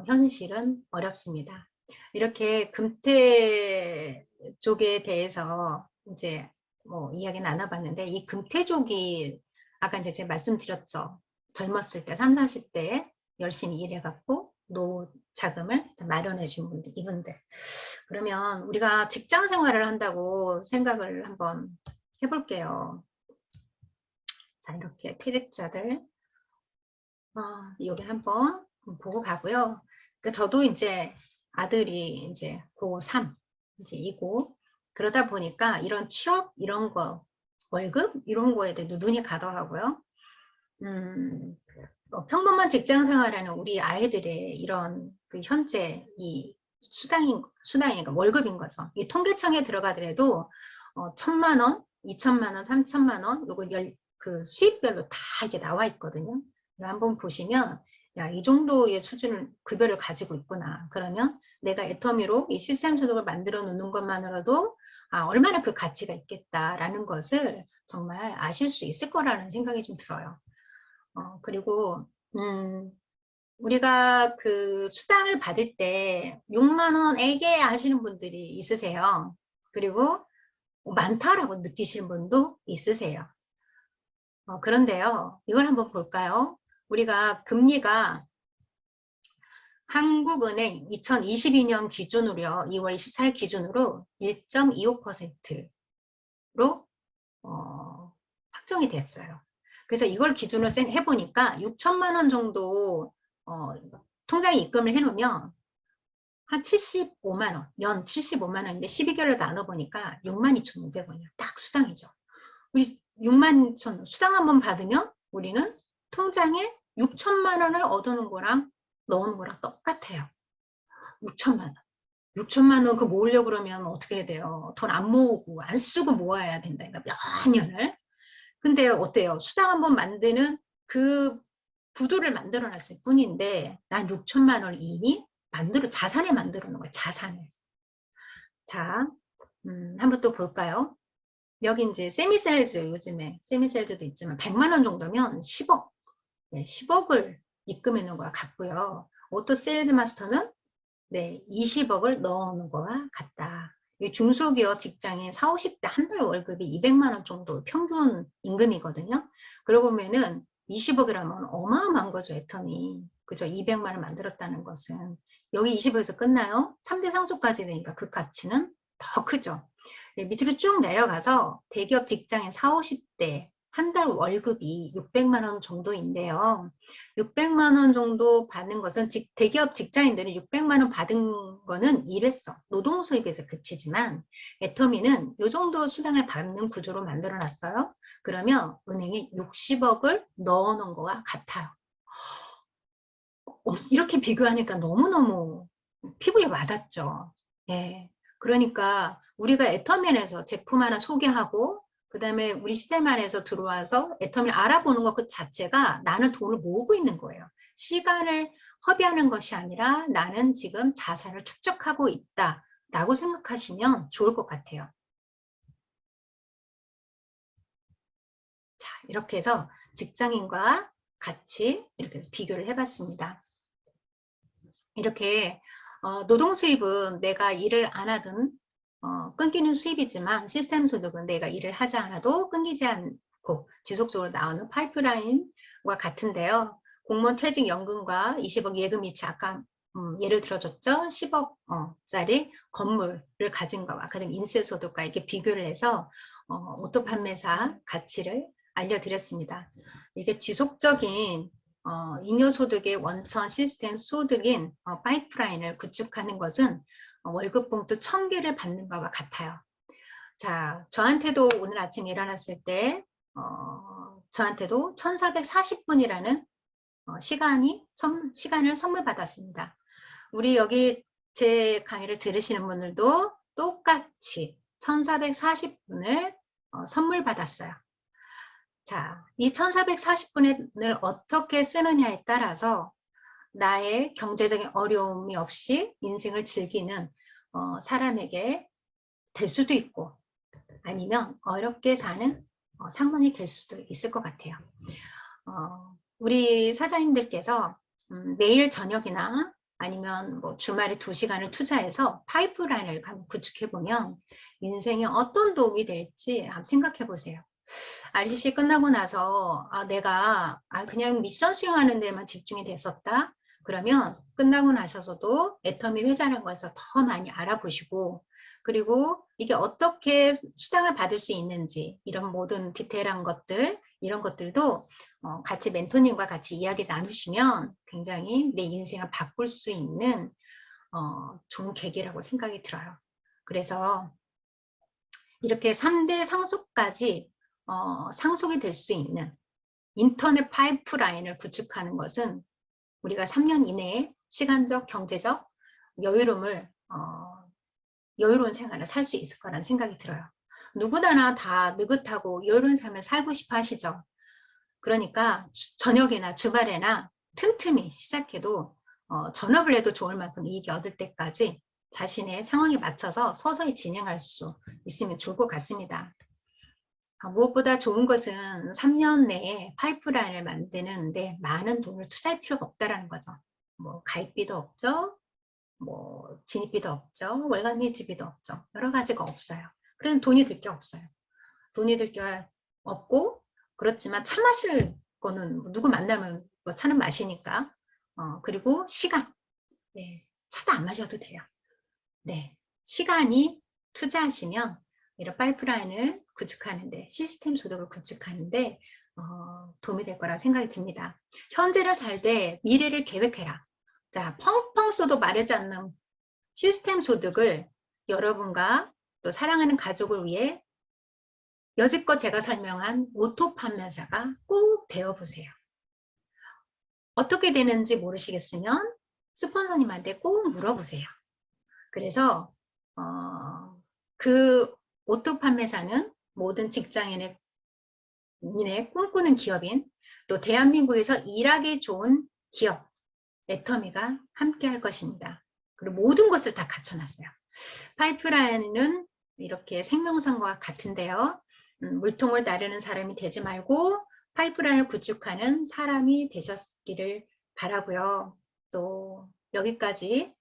현실은 어렵습니다. 이렇게 금태 쪽에 대해서 이제 뭐 이야기 나눠봤는데, 이 금태족이 아까 이제 제가 말씀드렸죠. 젊었을 때 30, 40대에 열심히 일해갖고 노후 자금을 마련해 준 분들, 이분들. 그러면 우리가 직장 생활을 한다고 생각을 한번 해볼게요. 자, 이렇게 퇴직자들 여기 한번 보고 가고요. 그러니까 저도 이제 아들이 이제 고3 이제 이고, 그러다 보니까 이런 취업 이런 거, 월급 이런 거에 대해 눈이 가더라고요. 평범한 직장 생활하는 우리 아이들의 이런 그 현재 이 수당이니까 월급인 거죠. 이 통계청에 들어가더라도 1,000만 원, 2천만 원, 3천만 원, 요거 그 수입별로 다 이게 나와 있거든요. 한번 보시면 야, 이 정도의 수준을 급여를 가지고 있구나. 그러면 내가 애터미로 이 시스템 소득을 만들어 놓는 것만으로도 얼마나 그 가치가 있겠다라는 것을 정말 아실 수 있을 거라는 생각이 좀 들어요. 그리고 우리가 그 수당을 받을 때 6만 원 에게 하시는 분들이 있으세요. 그리고 많다라고 느끼시는 분도 있으세요. 그런데요, 이걸 한번 볼까요? 우리가 금리가 한국은행 2022년 기준으로요, 2월 24일 기준으로 1.25%로 확정이 됐어요. 그래서 이걸 기준으로 해보니까 6천만 원 정도 통장에 입금을 해놓으면 한 75만 원, 연 75만 원인데 12개월로 나눠보니까 62,500원이에요. 딱 수당이죠. 우리 6만 2천 수당 한번 받으면 우리는 통장에 6천만 원을 얻어놓은 거랑 넣은 거랑 똑같아요. 6천만 원. 6천만 원 그 모으려고 그러면 어떻게 해야 돼요? 돈 안 모으고 안 쓰고 모아야 된다니까 몇 년을. 근데 어때요? 수당 한번 만드는 그 구도를 만들어 놨을 뿐인데 난 6천만 원을 이미 자산을 만들어 놓은 거야. 자산을. 자, 한번 또 볼까요? 여기 이제 세미셀즈, 요즘에 세미셀즈도 있지만 100만 원 정도면 10억, 10억을 입금해 놓은 거와 같고요. 오토 세일즈 마스터는 20억을 넣어 놓은 거와 같다. 중소기업 직장인 40, 50대 한 달 월급이 200만 원 정도 평균 임금이거든요. 그러고 보면은 20억이라면 어마어마한 거죠, 애터미. 그죠? 200만 원 만들었다는 것은. 여기 20억에서 끝나요? 3대 상속까지 되니까 그 가치는 더 크죠. 밑으로 쭉 내려가서 대기업 직장인 40, 50대 한 달 월급이 600만 원 정도인데요. 600만 원 정도 받는 것은 대기업 직장인들은 600만 원 받은 거는 일회성, 노동 수입에서 그치지만 애터미는 이 정도 수당을 받는 구조로 만들어 놨어요. 그러면 은행에 60억을 넣어 놓은 거와 같아요. 이렇게 비교하니까 너무너무 피부에 와닿죠. 예. 그러니까 우리가 애터미에서 제품 하나 소개하고 그 다음에 우리 시스템 안에서 들어와서 애터미를 알아보는 것 그 자체가 나는 돈을 모으고 있는 거예요. 시간을 허비하는 것이 아니라 나는 지금 자산을 축적하고 있다라고 생각하시면 좋을 것 같아요. 자, 이렇게 해서 직장인과 같이 이렇게 비교를 해봤습니다. 이렇게 노동 수입은 내가 일을 안 하든 끊기는 수입이지만 시스템 소득은 내가 일을 하지 않아도 끊기지 않고 지속적으로 나오는 파이프라인과 같은데요. 공무원 퇴직연금과 20억 예금 이체 아까 예를 들어줬죠. 10억짜리 건물을 가진 거와 그다음 인세소득과 이렇게 비교를 해서 오토 판매사 가치를 알려드렸습니다. 이게 지속적인 잉여소득의 원천 시스템 소득인 파이프라인을 구축하는 것은 월급 봉투 1000개를 받는 것과 같아요. 자, 저한테도 오늘 아침에 일어났을 때 저한테도 1440분이라는 시간을 선물 받았습니다. 우리 여기 제 강의를 들으시는 분들도 똑같이 1440분을 선물 받았어요. 자, 이 1440분을 어떻게 쓰느냐에 따라서 나의 경제적인 어려움이 없이 인생을 즐기는 사람에게 될 수도 있고, 아니면 어렵게 사는 상황이 될 수도 있을 것 같아요. 우리 사장님들께서 매일 저녁이나 아니면 뭐 주말에 2시간을 투자해서 파이프라인을 구축해 보면 인생에 어떤 도움이 될지 한번 생각해 보세요. RCC 끝나고 나서 내가 그냥 미션 수행하는 데만 집중이 됐었다. 그러면 끝나고 나셔서도 애터미 회사라는 것을 더 많이 알아보시고, 그리고 이게 어떻게 수당을 받을 수 있는지 이런 모든 디테일한 것들, 이런 것들도 같이 멘토님과 같이 이야기 나누시면 굉장히 내 인생을 바꿀 수 있는 좋은 계기라고 생각이 들어요. 그래서 이렇게 3대 상속까지 상속이 될 수 있는 인터넷 파이프라인을 구축하는 것은 우리가 3년 이내에 시간적, 경제적 여유로운 생활을 살 수 있을 거라는 생각이 들어요. 누구나 다 느긋하고 여유로운 삶을 살고 싶어 하시죠. 그러니까 저녁이나 주말에나 틈틈이 시작해도 전업을 해도 좋을 만큼 이익이 얻을 때까지 자신의 상황에 맞춰서 서서히 진행할 수 있으면 좋을 것 같습니다. 무엇보다 좋은 것은 3년 내에 파이프라인을 만드는데 많은 돈을 투자할 필요가 없다는 거죠. 뭐 가입비도 없죠. 뭐 진입비도 없죠. 월간 일지비도 없죠. 여러 가지가 없어요. 그래서 돈이 들 게 없어요. 돈이 들 게 없고, 그렇지만 차 마실 거는 누구 만나면 뭐 차는 마시니까. 그리고 시간. 네, 차도 안 마셔도 돼요. 네, 시간이 투자하시면 이런 파이프라인을 구축하는데, 시스템 소득을 구축하는데 도움이 될 거라고 생각이 듭니다. 현재를 살되 미래를 계획해라. 자, 펑펑 쏘도 마르지 않는 시스템 소득을 여러분과 또 사랑하는 가족을 위해 여지껏 제가 설명한 오토 판매사가 꼭 되어보세요. 어떻게 되는지 모르시겠으면 스폰서님한테 꼭 물어보세요. 그래서 그 오토 판매사는 모든 직장인의 꿈꾸는 기업인, 또 대한민국에서 일하기 좋은 기업 애터미가 함께 할 것입니다. 그리고 모든 것을 다 갖춰놨어요. 파이프라인은 이렇게 생명선과 같은데요. 물통을 나르는 사람이 되지 말고 파이프라인을 구축하는 사람이 되셨기를 바라고요. 또 여기까지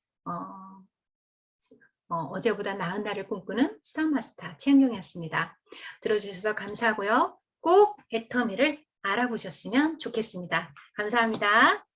어제보다 나은 날을 꿈꾸는 스타마스터 최은경이었습니다. 들어주셔서 감사하고요. 꼭 애터미를 알아보셨으면 좋겠습니다. 감사합니다.